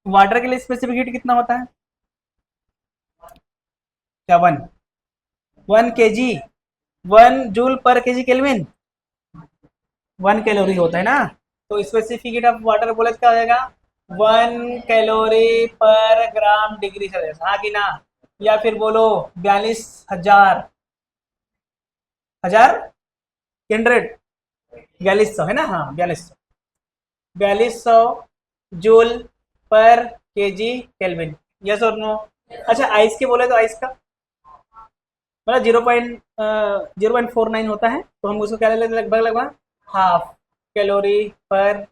वाटर के लिए स्पेसिफिक हीट कितना होता है, क्या, वन, 1 kg, 1 जूल पर केजी केल्विन, 1 कैलोरी होता है ना। तो स्पेसिफिक हीट ऑफ वाटर बोले तो क्या हो जाएगा, 1 कैलोरी पर ग्राम डिग्री सेल्सियस, हाँ कि ना, या फिर बोलो 42,000, हजार 100, 4200 है ना, हाँ 4200, 4200 जूल पर केजी केल्विन, यस और नो। अच्छा आइस के बोले तो आइस का मतलब 0.49 होता है, तो हम उसको क्या ले लेते हैं, लगभग लगभग हाफ कैलोरी पर,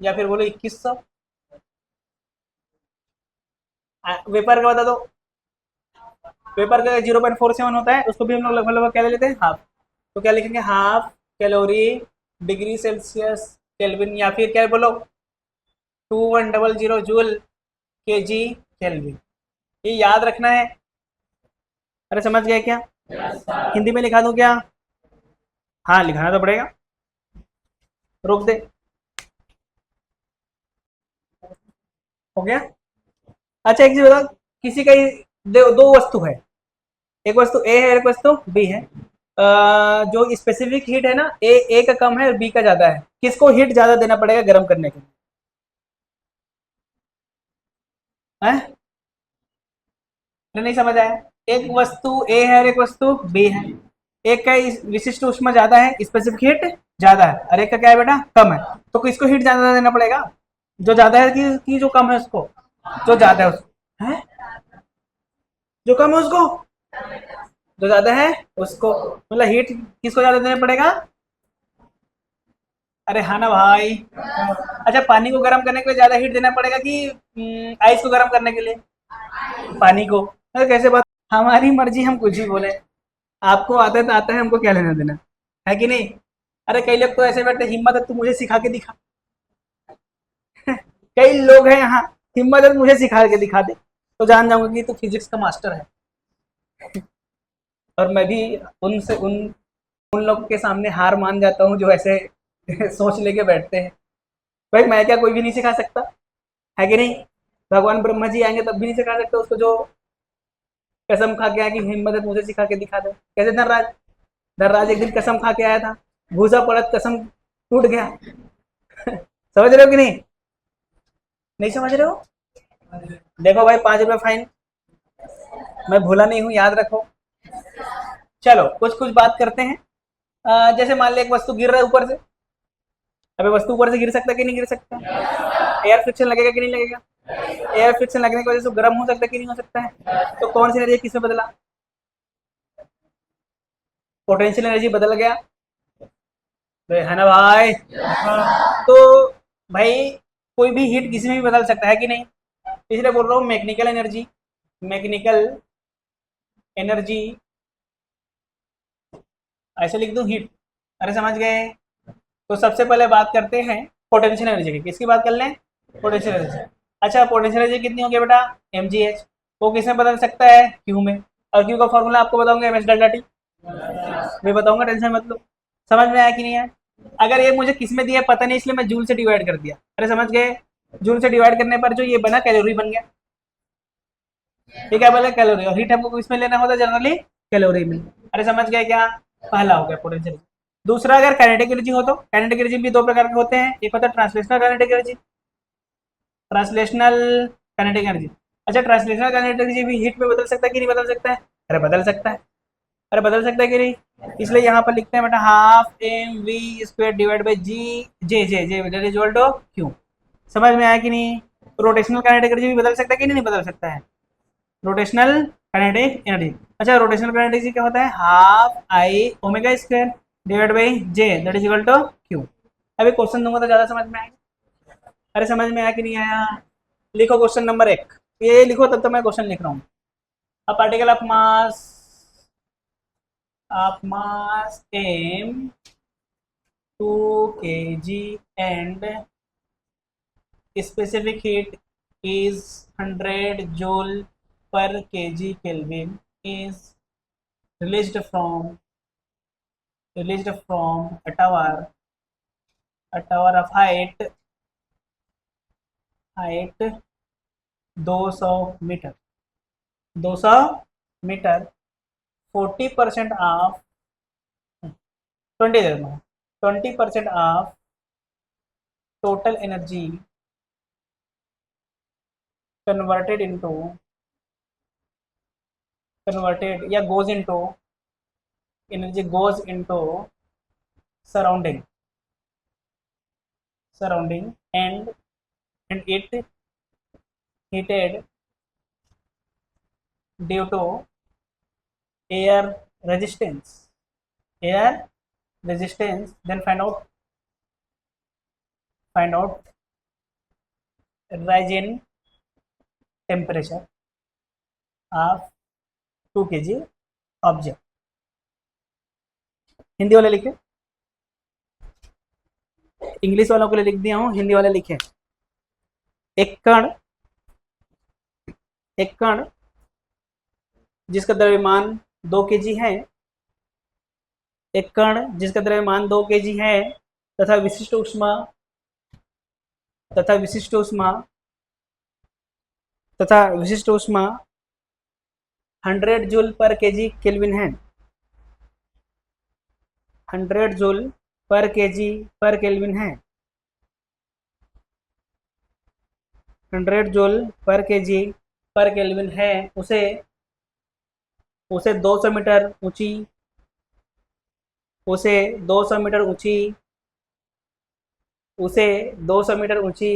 या फिर बोलो 2100। वेपर का बता दो, वेपर का 0.47 होता है, उसको भी हम लोग लगभग लगभग क्या ले लेते हैं, हाफ। तो क्या लिखेंगे, half calorie degree Celsius kelvin, या फिर क्या बोलो 2100 के जी केल्विन। ये याद रखना है। अरे समझ गए क्या, हिंदी में लिखा दूं क्या, हाँ लिखाना तो पड़ेगा, रोक दे, हो गया। अच्छा एक चीज बताओ, किसी का दो वस्तु है, एक वस्तु ए है एक वस्तु बी है, जो स्पेसिफिक हीट है ना, ए का कम है और बी का ज्यादा है, किसको हीट ज्यादा देना पड़ेगा गर्म करने के लिए, हैं? नहीं समझ आया, एक वस्तु ए है और एक वस्तु बी है, एक का विशिष्ट ऊष्मा ज्यादा है, स्पेसिफिक हीट ज्यादा है, और एक का क्या है बेटा, कम है, तो किसको हीट ज्यादा देना पड़ेगा, जो ज्यादा है कि जो कम है उसको, जो ज्यादा है उसको, है जो कम है उसको, जो ज्यादा है उसको, मतलब हीट किसको ज्यादा देना पड़ेगा, अरे हाँ ना भाई। अच्छा पानी को गर्म करने के लिए ज्यादा हीट देना पड़ेगा कि आइस को गर्म करने के लिए, पानी को, अरे कैसे बात, हमारी मर्जी, हम कुछ भी बोले, आपको आता है तो आता है, हमको क्या लेना देना, है कि नहीं। अरे कई लोग तो ऐसे बैठे, हिम्मत है तू मुझे सिखा के दिखा, कई लोग हैं यहाँ, हिम्मत है तो मुझे सिखा के दिखा दे, तो जान जाऊंगा कि तू फिजिक्स का मास्टर है। और मैं भी उनसे उन उन लोगों के सामने हार मान जाता हूँ जो ऐसे सोच लेके बैठते हैं, भाई मैं क्या कोई भी नहीं सिखा सकता, है कि नहीं। भगवान ब्रह्मा जी आएंगे तब भी नहीं सिखा सकते उसको, जो कसम खा के आया कि हिम्मत है मुझे सिखा के दिखा दे, कैसे धनराज, धनराज एक दिन कसम खा के आया था, भूसा पड़त कसम टूट गया। समझ रहे हो कि नहीं, नहीं समझ रहे हो। देखो भाई 5 रुपये फाइन, मैं भूला नहीं हूँ, याद रखो। चलो कुछ कुछ बात करते हैं। जैसे मान लो एक वस्तु गिर रहा है ऊपर से, अबे वस्तु ऊपर से गिर सकता है कि नहीं गिर सकता, एयर फ्रिक्शन लगेगा कि नहीं लगेगा, एयर फ्रिक्शन लगने की वजह से गर्म हो सकता है कि नहीं हो सकता है, तो कौन सी एनर्जी किस में बदला, पोटेंशियल एनर्जी बदल गया, तो है ना भाई। तो भाई कोई भी हीट किसी में भी बदल सकता है कि नहीं, इसलिए बोल रहा हूँ मैकेनिकल एनर्जी, मैकेनिकल एनर्जी, ऐसे लिख दूं हीट, अरे समझ गए। तो सबसे पहले बात करते हैं पोटेंशियल एनर्जी की, किसकी बात कर लें, पोटेंशियल एनर्जी। अच्छा पोटेंशियल एनर्जी कितनी होगी बेटा, mgh, वो किसमें बदल सकता है, क्यू में, और क्यू का फॉर्मूला आपको बताऊंगा ms डेल्टा टी, मैं बताऊंगा, टेंशन मत लो। समझ में आया कि नहीं आया। अगर ये मुझे किस में दिया पता नहीं, इसलिए मैं जूल से डिवाइड कर दिया। अरे समझ गए, जूल से डिवाइड करने पर जो ये बना कैलोरी बन गया। ठीक है, बोले कैलोरी, और हीट हमको किस में लेना होता है जनरली, कैलोरी में। अरे समझ गए क्या, पहला हो गया पोटेंशियल। दूसरा, अगर काइनेटिक एनर्जी हो तो काइनेटिक एनर्जी भी दो प्रकार के होते हैं, एक होता है translational kinetic energy, translational kinetic energy. अच्छा, ट्रांसलेशनल काइनेटिक एनर्जी भी हीट में बदल सकता है कि नहीं बदल सकता है? अरे बदल सकता है। अरे बदल सकता है कि नहीं? इसलिए यहाँ पर लिखते हैं बेटा half M V square divide by G, J J J that is equal to Q. समझ में आया कि नहीं? रोटेशनल काइनेटिक एनर्जी भी बदल सकता है कि नहीं बदल सकता है? Rotational kinetic energy. अच्छा, रोटेशनल काइनेटिक एनर्जी क्या होता है? Half I omega square divide by J that is equal to Q. अभी क्वेश्चन दूंगा तो ज्यादा समझ में आएगा। अरे समझ में आया कि नहीं आया? लिखो क्वेश्चन नंबर 1, ये लिखो तब तक मैं क्वेश्चन लिख रहा हूँ। A particle of mass M 2 kg and specific heat is 100 joule per kg Kelvin is released from a tower of height 200 metre, 200 metre. 40% of 20 दे दूँगा, 20% of total energy converted into converted या energy goes into surrounding and it heated due to air resistance. Then find out rise in temperature of 2 kg object. Hindi वाले लिखे, English वालों के लिए लिख दिया हूं, हिंदी वाले लिखे। एक कण जिसका द्रव्यमान 2 kg है, एक कण जिसका द्रव्यमान 2 kg है तथा विशिष्ट ऊष्मा तथा विशिष्ट ऊष्मा 100 जूल पर केजी केल्विन है। 100 जूल पर केजी पर केल्विन है। 100 जूल पर केजी पर केल्विन है। उसे 200 मीटर ऊंची, उसे 200 मीटर ऊंची, उसे 200 मीटर ऊंची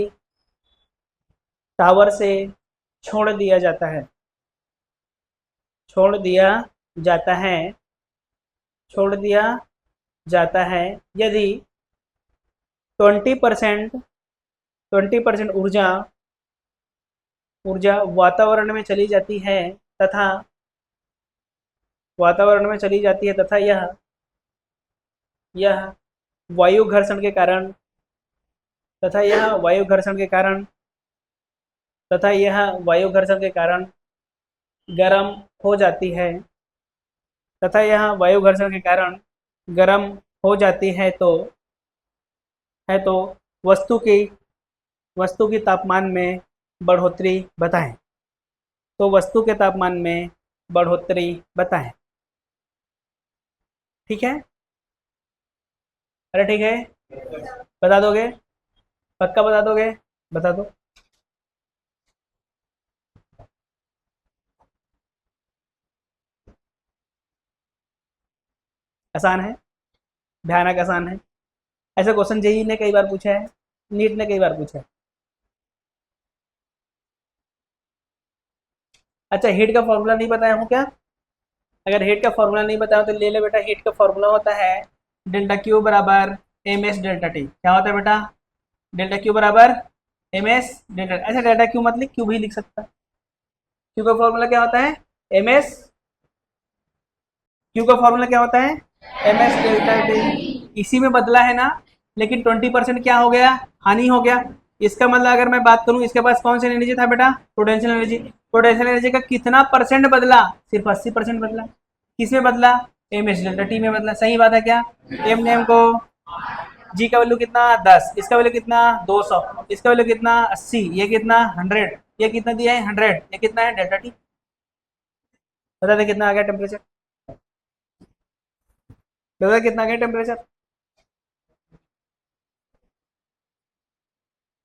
टावर से छोड़ दिया जाता है, छोड़ दिया जाता है यदि 20% ऊर्जा वातावरण में चली जाती है तथा यह वायु घर्षण के कारण गर्म हो जाती है तो वस्तु की तापमान में बढ़ोतरी बताएं। तो वस्तु के तापमान में बढ़ोतरी बताएं। ठीक है? अरे ठीक है, बता दोगे? पक्का बता दोगे? बता दो। आसान है, भयानक आसान है। ऐसा क्वेश्चन जेईई ने कई बार पूछा है, नीट ने कई बार पूछा है। अच्छा, हीट का फॉर्मूला नहीं बताया हूँ क्या? अगर हीट का फॉर्मूला नहीं बताया तो ले ले बेटा, हीट का फॉर्मूला होता है डेल्टा क्यू बराबर एम एस डेल्टा टी। क्या होता है बेटा? डेल्टा क्यू बराबर एम एस डेल्टा। अच्छा, डेल्टा क्यू मतलब क्यू भी लिख सकता है। क्यू का फॉर्मूला क्या होता है? M S. क्यू का फॉर्मूला क्या होता है? M S delta T. इसी में बदला है ना, लेकिन 20% क्या हो गया? हानि हो गया। इसका मतलब अगर मैं बात करूं, इसके पास कौन सी एनर्जी था बेटा? Potential energy. पोटेंशियल एनर्जी का कितना परसेंट बदला? सिर्फ 80% बदला। किसमें बदला? एम एस डेल्टा टी में बदला। सही बात है क्या? एम ने हमको जी का वैल्यू कितना 10, इसका वैल्यू कितना 200, इसका वैल्यू कितना 80, ये कितना 100, ये कितना दिया है 100, ये कितना है डेल्टा टी। बता दे कितना आ गया टेम्परेचर, बता कितना आ गया टेम्परेचर।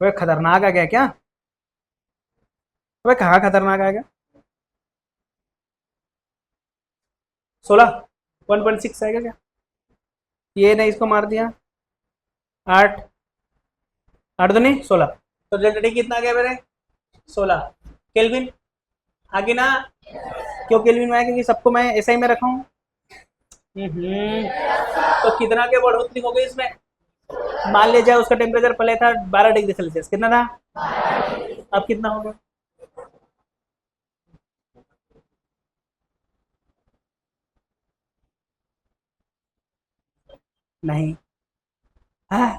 वह खतरनाक आ गया क्या, वह कहाँ खतरनाक आ गया। 16, 1.6 आएगा क्या, ये नहीं इसको मार दिया 8, 8 तो नहीं 16, तो डेल्टा टी कितना आ गया मेरे 16 केल्विन। आगे ना, क्यों केल्विन में आया, क्योंकि सबको मैं ऐसा ही में रखा हूँ। तो कितना के बढ़ोतरी हो गई इसमें, मान लिया जाए उसका टेम्परेचर पहले था 12 डिग्री सेल्सियस, कितना था, अब कितना होगा। नहीं, हाँ,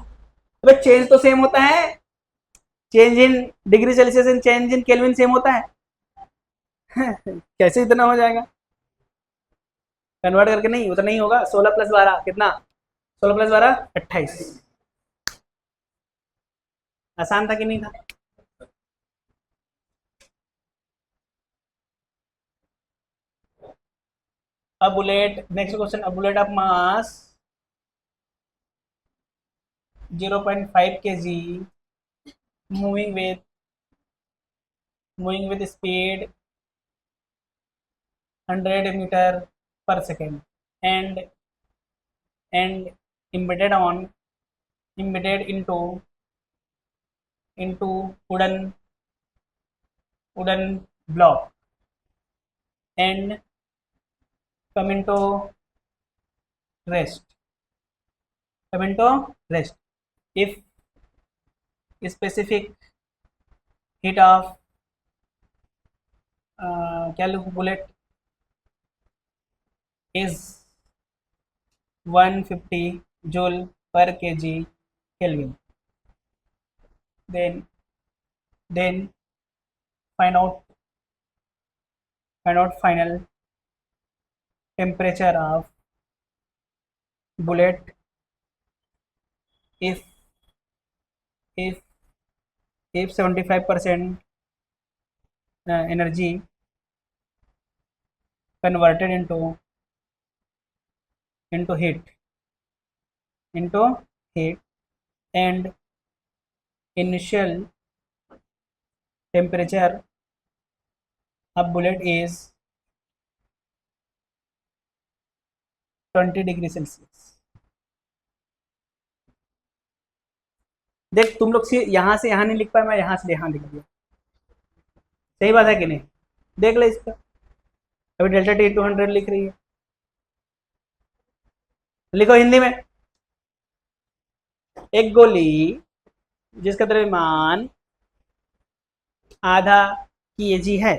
अबे चेंज तो सेम होता है, change in degree Celsius and change in kelvin same होता है। कैसे इतना हो जाएगा, कन्वर्ट करके नहीं, उतना नहीं होगा। 16 + 12 कितना, 16 + 12 28। आसान था कि नहीं था। अब बुलेट, नेक्स्ट क्वेश्चन, अब bullet of mass 0.5 kg moving with speed 100 metre per second and embedded on embedded into wooden block and come into rest, if specific heat of क्या लिखूं, bullet is 150 joule per kg Kelvin, then find out final temperature of bullet if if 75% energy converted into heat and initial temperature of bullet is 20 degree Celsius. देख तुम लोग यहाँ से यहाँ नहीं लिख पाए, मैं यहाँ से यहाँ लिख दिया, सही बात है कि नहीं, देख ले इसका। अभी डेल्टा टी 200 लिख रही है, लिखो हिंदी में। एक गोली जिसका द्रव्यमान आधा kg है,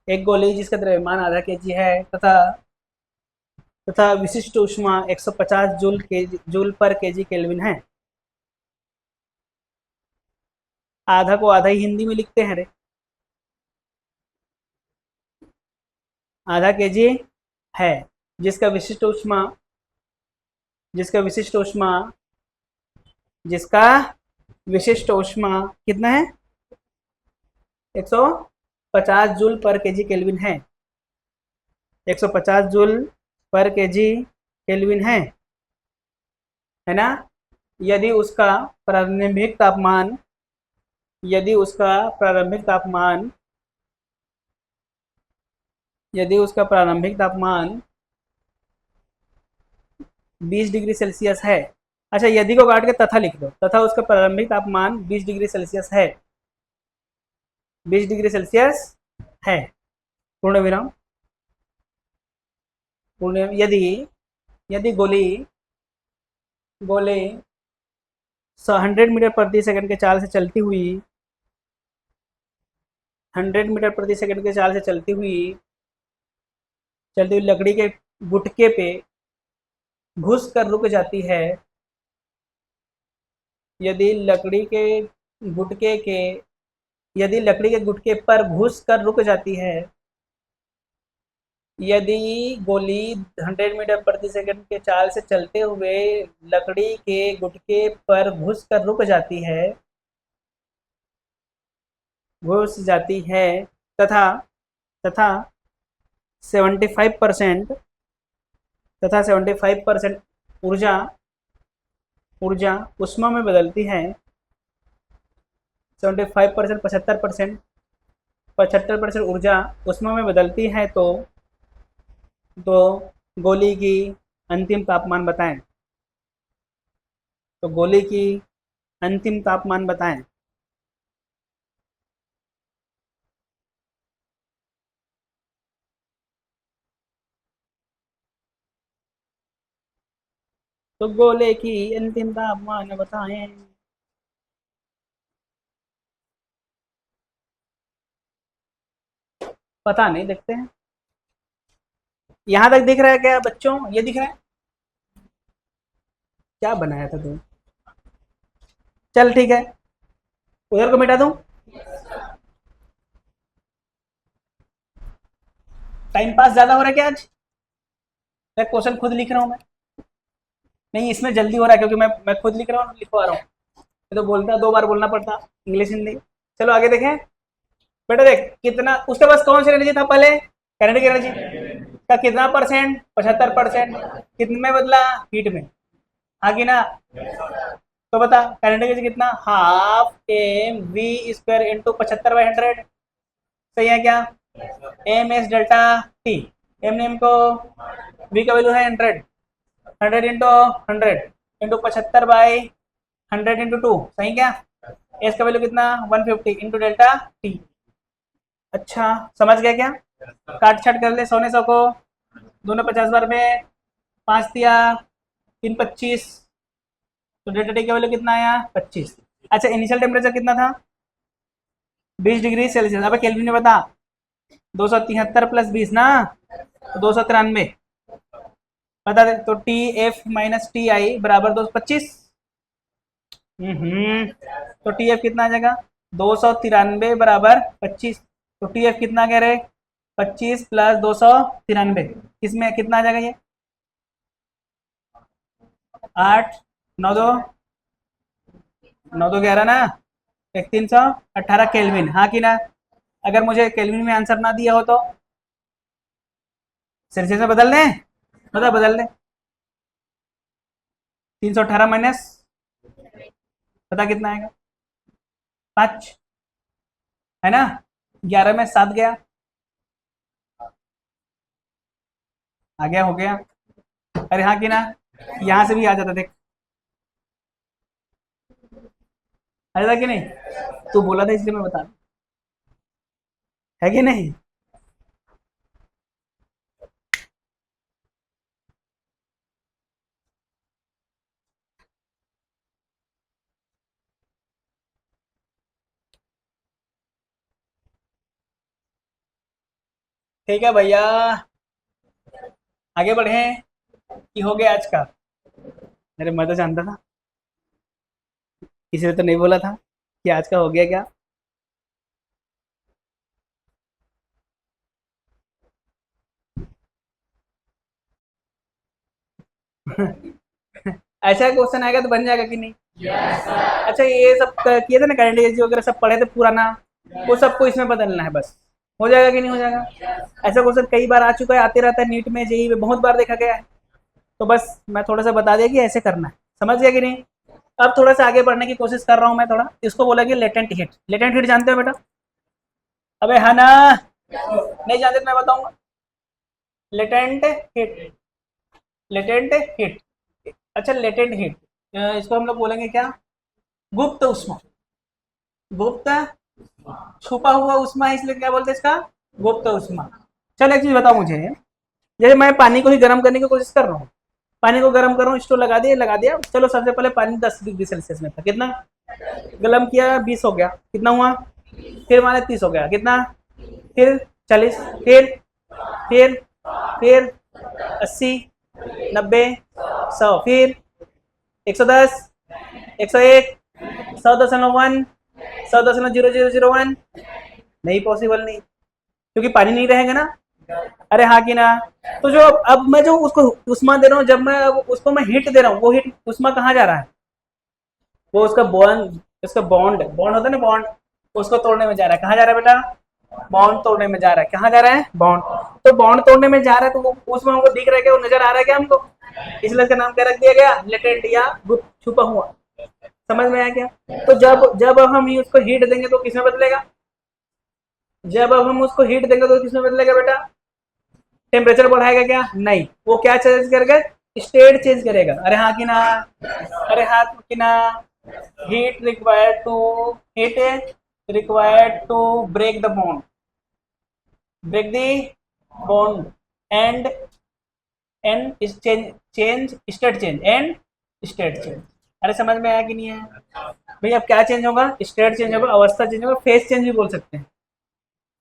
एक गोली जिसका द्रव्यमान आधा kg है तथा विशिष्ट ऊष्मा 150 जूल पर kg केल्विन है। आधा को आधा ही हिंदी में लिखते हैं रे, आधा kg है जिसका विशिष्ट ऊष्मा कितना है, 150 जूल पर kg केल्विन है, 150 जूल पर kg केल्विन है ना। यदि उसका प्रारंभिक तापमान 20 डिग्री सेल्सियस है। अच्छा, यदि को काट के तथा लिख दो, तथा उसका प्रारंभिक तापमान 20 डिग्री सेल्सियस है, 20 डिग्री सेल्सियस है, पूर्ण विराम। यदि गोली 100 मीटर प्रति सेकंड के चाल से चलती हुई 100 मीटर प्रति सेकंड के चाल से चलती हुई लकड़ी के गुटके पे घुस कर रुक जाती है, यदि लकड़ी के गुटके पर घुस कर रुक जाती है, यदि गोली 100 मीटर प्रति सेकंड के चाल से चलते हुए लकड़ी के गुटके पर घुस कर रुक जाती है, घुस जाती है तथा तथा 75% तथा 75% ऊर्जा ऊर्जा ऊष्मा में बदलती है, 75% 75% ऊर्जा ऊष्मा में बदलती है, तो गोली की अंतिम तापमान बताएं। तो गोली की अंतिम तापमान बताएं। तो गोले की अंतिम तापमान बताएं। पता नहीं, देखते हैं। यहां तक दिख रहा है क्या बच्चों? ये दिख रहा है? क्या बनाया था तू? चल ठीक है, उधर को मिटा दूं। टाइम पास ज्यादा हो रहा है क्या आज? मैं क्वेश्चन खुद लिख रहा हूँ मैं। नहीं, इसमें जल्दी हो रहा है क्योंकि मैं खुद लिख रहा हूँ, लिखवा रहा हूँ। ये तो बोलता 2 बार बोलना पड़ता, इंग्लिश हिंदी। चलो आगे देखें। बेटा देख, कितना उसके पास कौन सी एनर्जी था पहले? काइनेटिक एनर्जी का कितना परसेंट? 75%। कितने में बदला? हीट में। हाँ कि ना? तो बता, काइनेटिक एनर्जी कितना? Half M V square into 75/100। सही है क्या? M S delta T. M नेम को, वी का वैल्यू है 100, 100 इंटू 100 इंटू 75/100 इंटू 2। सही क्या? एस का वैल्यू कितना? 150 इंटू डेल्टा टी। अच्छा, समझ गया क्या? काट छाट कर ले, 100 ने 100 को, दोनों 50 बार में, 5 दिया, 3 25, तो डेल्टा टी का वैल्यू कितना आया? 25। अच्छा, इनिशियल टेम्परेचर कितना था? 20 डिग्री सेल्सियस। अब केल्विन में बता। 273 प्लस 20 ना, तो 293। बता दे तो T F minus T I बराबर 225। तो टी एफ कितना आ जाएगा? 293 बराबर 25। तो टी एफ कितना कह रहे? 25 प्लस 293, इसमें कितना आ जाएगा ये? 8 9 2 9 2 11 ना, एक 318 केल्विन। हाँ कि ना? अगर मुझे केल्विन में आंसर ना दिया हो तो सेल्सियस में बदल दें? बदल दें। 318 माइनस, पता कितना आएगा? 5 है ना? 11 में 7 गया, आ गया, हो गया। अरे हाँ कि ना? यहाँ से भी आ जाता, देख आ जाता कि नहीं? तू बोला था इसलिए मैं बता रहा। है कि नहीं? ठीक है भैया, आगे बढ़े। कि हो गया आज का? अरे मैं तो जानता था, इसलिए तो नहीं बोला था कि आज का हो गया क्या। ऐसा क्वेश्चन आएगा तो बन जाएगा कि नहीं? अच्छा, ये सब किए थे ना, करंट एनर्जी वगैरह सब पढ़े थे पुराना, वो सबको इसमें बदलना है बस। हो जाएगा कि नहीं हो जाएगा? ऐसा क्वेश्चन कई बार आ चुका है, आते रहता है नीट में, जेई में बहुत बार देखा गया है। तो बस मैं थोड़ा सा बता दिया कि ऐसे करना है, समझ गया कि नहीं? अब थोड़ा सा आगे बढ़ने की कोशिश कर रहा हूँ मैं थोड़ा। इसको बोलेंगे लेटेंट हिट। लेटेंट हिट जानते हो बेटा? अबे है ना? नहीं जानते तो मैं बताऊंगा। Latent hit, latent hit. अच्छा, लेटेंट हिट, इसको हम लोग बोलेंगे क्या? गुप्त उष्मा। गुप्त, छुपा हुआ उष्मा है, इसलिए क्या बोलते हैं इसका? गुप्त उष्मा। चल एक चीज बताओ मुझे, जैसे मैं पानी को ही गर्म करने की कोशिश कर रहा हूँ, पानी को गर्म कर रहा हूँ, स्टोव लगा दिया, चलो सबसे पहले पानी 10 डिग्री सेल्सियस में था, कितना गर्म किया? 20 हो गया, कितना हुआ? फिर माने 30 हो गया, कितना? फिर 40, फिर फिर 80, 90, 100, फिर 110, 101, 100.1, 100.0001। नहीं, पॉसिबल नहीं, क्योंकि पानी नहीं रहेगा ना। अरे हाँ कि ना। तो जो अब मैं जो उसको उष्मा दे रहा हूँ, जब मैं अब उसको मैं हीट दे रहा हूँ, वो हीट उष्मा कहाँ जा रहा है? वो उसका बॉन्ड, उसका बॉन्ड बॉन्ड होता है ना, बॉन्ड, उसको तोड़ने में जा रहा है। कहाँ जा रहा है बेटा? बॉन्ड तोड़ने में जा रहा है। कहाँ जा रहा है? बॉन्ड। तो बॉन्ड तोड़ने में जा रहा है, तो वो उसमें हमको दिख रहा है क्या? वो नजर आ रहा है क्या हमको? इसलिए इसका नाम क्या रख दिया गया? लेटेंट या गुप्त, छुपा हुआ। समझ में आया क्या? तो जब जब हम उसको हीट देंगे तो किसमें बदलेगा? जब अब हम उसको हीट देंगे तो किसमें बदलेगा बेटा? टेम्परेचर बढ़ाएगा क्या? नहीं, वो क्या चेंज करेगा? स्टेट चेंज करेगा। अरे हाँ कि ना? अरे हाँ कि ना? Heat required to heat required to break the bond, break the bond and is change state change and state change। अरे समझ में आया कि नहीं है भाई? अब क्या चेंज होगा? स्टेट चेंज होगा, अवस्था चेंज होगा, फेस चेंज भी बोल सकते हैं।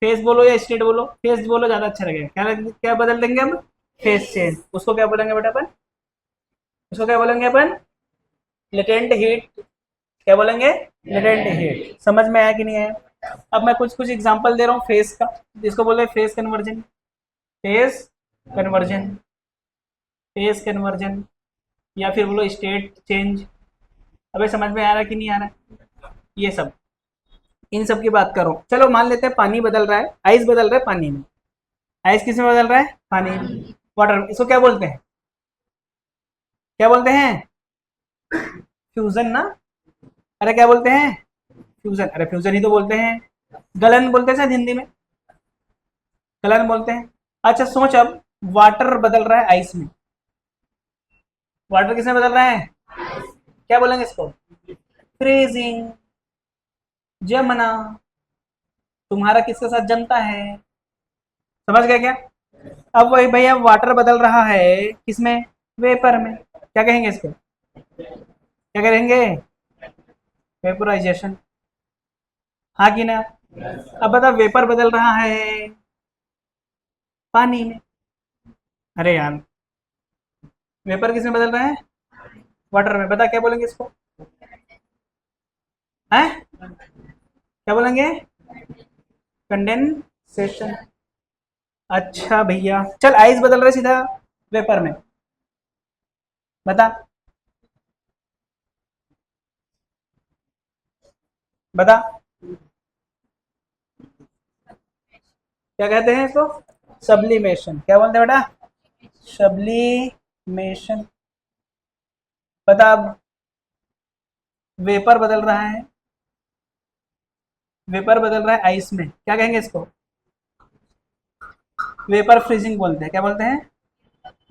फेस बोलो या स्टेट बोलो, फेस बोलो ज्यादा अच्छा लगेगा। क्या बदल देंगे हम? Face change. उसको क्या बोलेंगे बेटा अपन? उसको क्या बोलेंगे अपन? Latent heat. क्या बोलेंगे? Latent heat. समझ में आया कि नहीं आया? अब मैं कुछ कुछ एग्जांपल दे रहा हूँ फेस का, जिसको बोले face conversion. Face conversion, face conversion, या फिर बोलो स्टेट चेंज। अबे समझ में आ रहा है कि नहीं आ रहा है? ये सब, इन सब की बात करो। चलो मान लेते हैं पानी बदल रहा है, आइस बदल रहा है पानी में। आइस किस में बदल रहा है? पानी में, वाटर। इसको क्या बोलते हैं? क्या बोलते हैं? फ्यूजन ना? अरे क्या बोलते हैं? फ्यूजन। अरे फ्यूजन ही तो बोलते हैं। गलन बोलते हैं शायद हिंदी में, गलन बोलते हैं। अच्छा सोच, अब वाटर बदल रहा है आइस में। वाटर किसमें बदल रहा है? क्या बोलेंगे इसको? फ्रीजिंग। जमना। तुम्हारा किसके साथ जमता है? समझ गया क्या? अब वही भैया, वाटर बदल रहा है किसमें? वेपर में। क्या कहेंगे इसको? क्या करेंगे? वेपोराइजेशन। हाँ कि ना? अब बता, वेपर बदल रहा है पानी में। अरे यार, वेपर किसमें बदल रहा है? वाटर में। बता क्या बोलेंगे इसको? हैं? क्या बोलेंगे? कंडेंसेशन। अच्छा भैया, चल आइस बदल रहा है सीधा वेपर में। बता, बता क्या कहते हैं इसको? सब्लिमेशन। क्या बोलते हैं बेटा? सब्लिमेशन। बता, अब वेपर बदल रहा है, वेपर बदल रहा है आइस में, क्या कहेंगे इसको? वेपर फ्रीजिंग बोलते हैं। क्या बोलते हैं?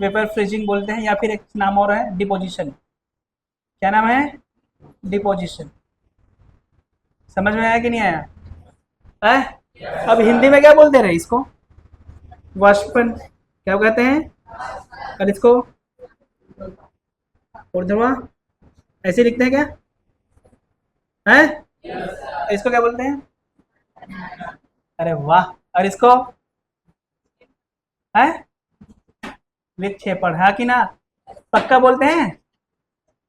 वेपर फ्रीजिंग बोलते हैं, या फिर एक नाम और है डिपोजिशन। क्या नाम है? डिपोजिशन। समझ में आया कि नहीं आया? है? अब हिंदी में क्या बोलते रहे इसको? वाष्पन। क्या कहते हैं? और इसको ऊर्ध्वा, ऐसे लिखते हैं क्या? है? इसको क्या बोलते हैं? अरे वाह। और इसको? है? विक्षेपण। हाँ कि ना? पक्का बोलते हैं?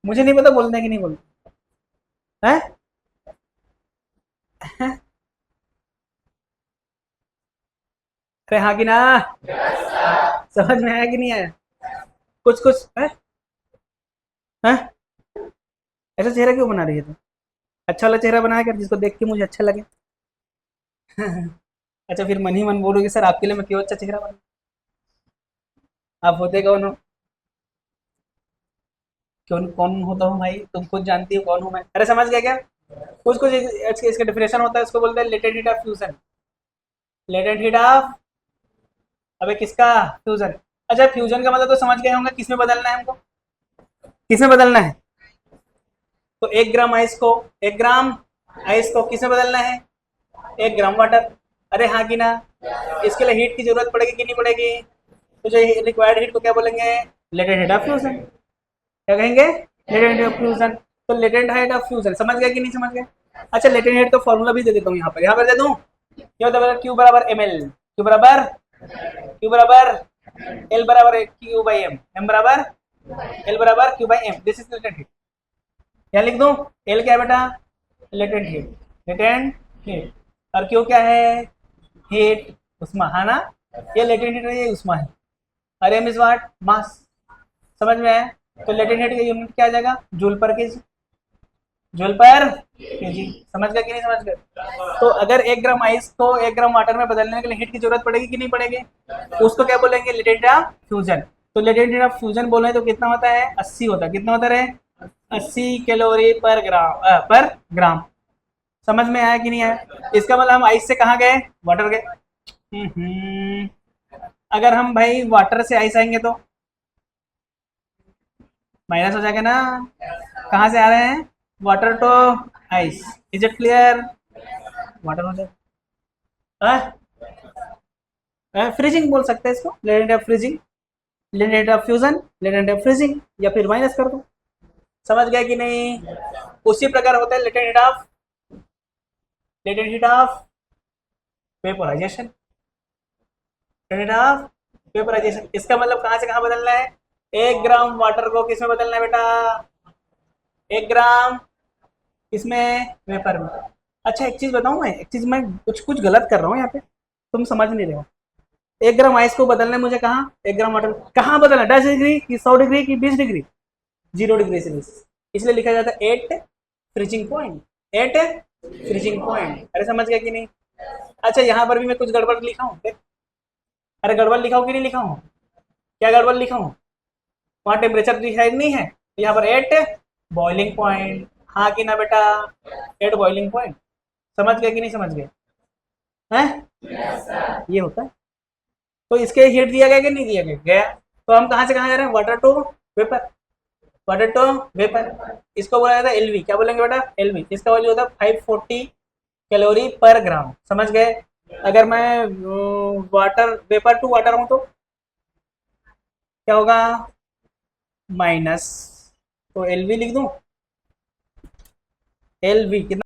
मुझे नहीं पता बोलते हैं कि नहीं बोलते हैं। अरे हाँ कि ना? समझ में आया कि नहीं आया? कुछ कुछ है? है? ऐसा चेहरा क्यों बना रही है तू? अच्छा वाला चेहरा बनाया कर, जिसको देख के मुझे अच्छा लगे। अच्छा, फिर मन ही मन बोलोगे सर आपके लिए मैं क्यों अच्छा चेहरा बना? आप होते कौन हो? कौन कौन होता हूँ भाई? तुम खुद जानती हो कौन हूँ मैं। अरे समझ गया क्या? कुछ कुछ इसका डिफिनेशन होता है, इसको बोलते हैं latent heat of fusion. Latent heat of, अबे किसका? फ्यूजन। अच्छा, फ्यूजन का मतलब तो समझ गए होंगे, किसमें बदलना है हमको? किसमें बदलना है? तो 1 ग्राम आइस को, 1 ग्राम आइस को किसमें बदलना है? 1 ग्राम वाटर। अरे हाँ कि ना? इसके लिए हीट की जरूरत पड़ेगी कि नहीं पड़ेगी? तो जो रिक्वायर्ड हीट को क्या बोलेंगे? Latent heat of fusion. क्या कहेंगे? Latent heat of fusion. तो लेटेंट हीट ऑफ फ्यूजन समझ गया कि नहीं समझ गया? अच्छा, लेटेंट हीट का फॉर्मूला भी दे देता हूँ यहाँ पर, दे दूँ। क्या होता है? क्यू बराबर एम एल। क्यू बराबर एल बराबर क्यू बाई एम, एम बराबर एल बराबर Q by M. This is latent heat. क्या लिख दूं? एल क्या है बेटा? Latent heat. Latent heat. और क्यू क्या है? हीट, उष्मा, है ना? ये लेटेंट हीट है, ये उष्मा है। आरएम इज व्हाट, मास। समझ में आया? तो लेटेंट हीट का यूनिट क्या आ जाएगा, जूल पर केजी। जूल पर केजी। समझ गए कि नहीं समझ गए? तो अगर 1 ग्राम आइस को 1 ग्राम वाटर में बदलने के लिए हीट की जरूरत पड़ेगी कि नहीं पड़ेगी? उसको क्या बोलेंगे, लेटेंट ऑफ फ्यूजन। तो लेटेंट ऑफ फ्यूजन बोले तो कितना होता है, 80 होता है। कितना होता है? 80 कैलोरी पर ग्राम, पर ग्राम। समझ में आया कि नहीं आया? इसका मतलब हम आइस से कहाँ गए, वाटर गए। हम्म। अगर हम भाई वाटर से आइस आएंगे तो माइनस हो जाएगा ना। कहाँ से आ रहे हैं, water to ice. Is it clear? Water हो जाएगा, फ्रीजिंग बोल सकते हैं इसको, latent of freezing, latent of fusion, latent of freezing, या फिर माइनस कर दो। समझ गए कि नहीं? उसी प्रकार होता है latent heat of, latent heat of vaporisation, latent of vaporisation. इसका मतलब कहाँ से कहाँ बदलना है, 1 ग्राम वाटर को किस में बदलना है बेटा, 1 ग्राम इसमें, वेपर में। अच्छा एक चीज बताऊं, मैं एक चीज, मैं कुछ कुछ गलत कर रहा हूँ यहाँ पे, तुम समझ नहीं रहे हो। 1 ग्राम आइस को बदलना है मुझे कहाँ, 1 ग्राम वाटर कहाँ बदलना, 10 डिग्री कि 100 डिग्री कि 20 डिग्री, 0 डिग्री से 20। इसलिए लिखा जाता है 8 फ्रीजिंग पॉइंट, 8 फ्रीजिंग पॉइंट। अरे समझ गया कि नहीं? अच्छा यहाँ पर भी मैं कुछ गड़बड़ लिखा हूँ, अरे गड़बड़ लिखा हूँ कि नहीं लिखा हूँ, क्या गड़बड़ लिखा हूँ? वहाँ टेम्परेचर डिसाइड नहीं है, यहाँ पर 8 बॉइलिंग पॉइंट। हाँ कि ना बेटा, 8 बॉइलिंग पॉइंट। समझ गए कि नहीं समझ गए हैं? ये होता है। तो इसके हीट दिया गया कि नहीं दिया गया, गया। तो हम कहाँ से कहाँ जा रहे हैं, water to vapour, water to vapour. इसको बोला जाता है एलवी। क्या बोलेंगे बेटा, एलवी। इसका वैल्यू होता है 540 कैलोरी पर ग्राम। समझ गए? अगर मैं वाटर वेपर टू वाटर हूँ तो क्या होगा, माइनस। तो एलवी लिख दूं, एलवी कितना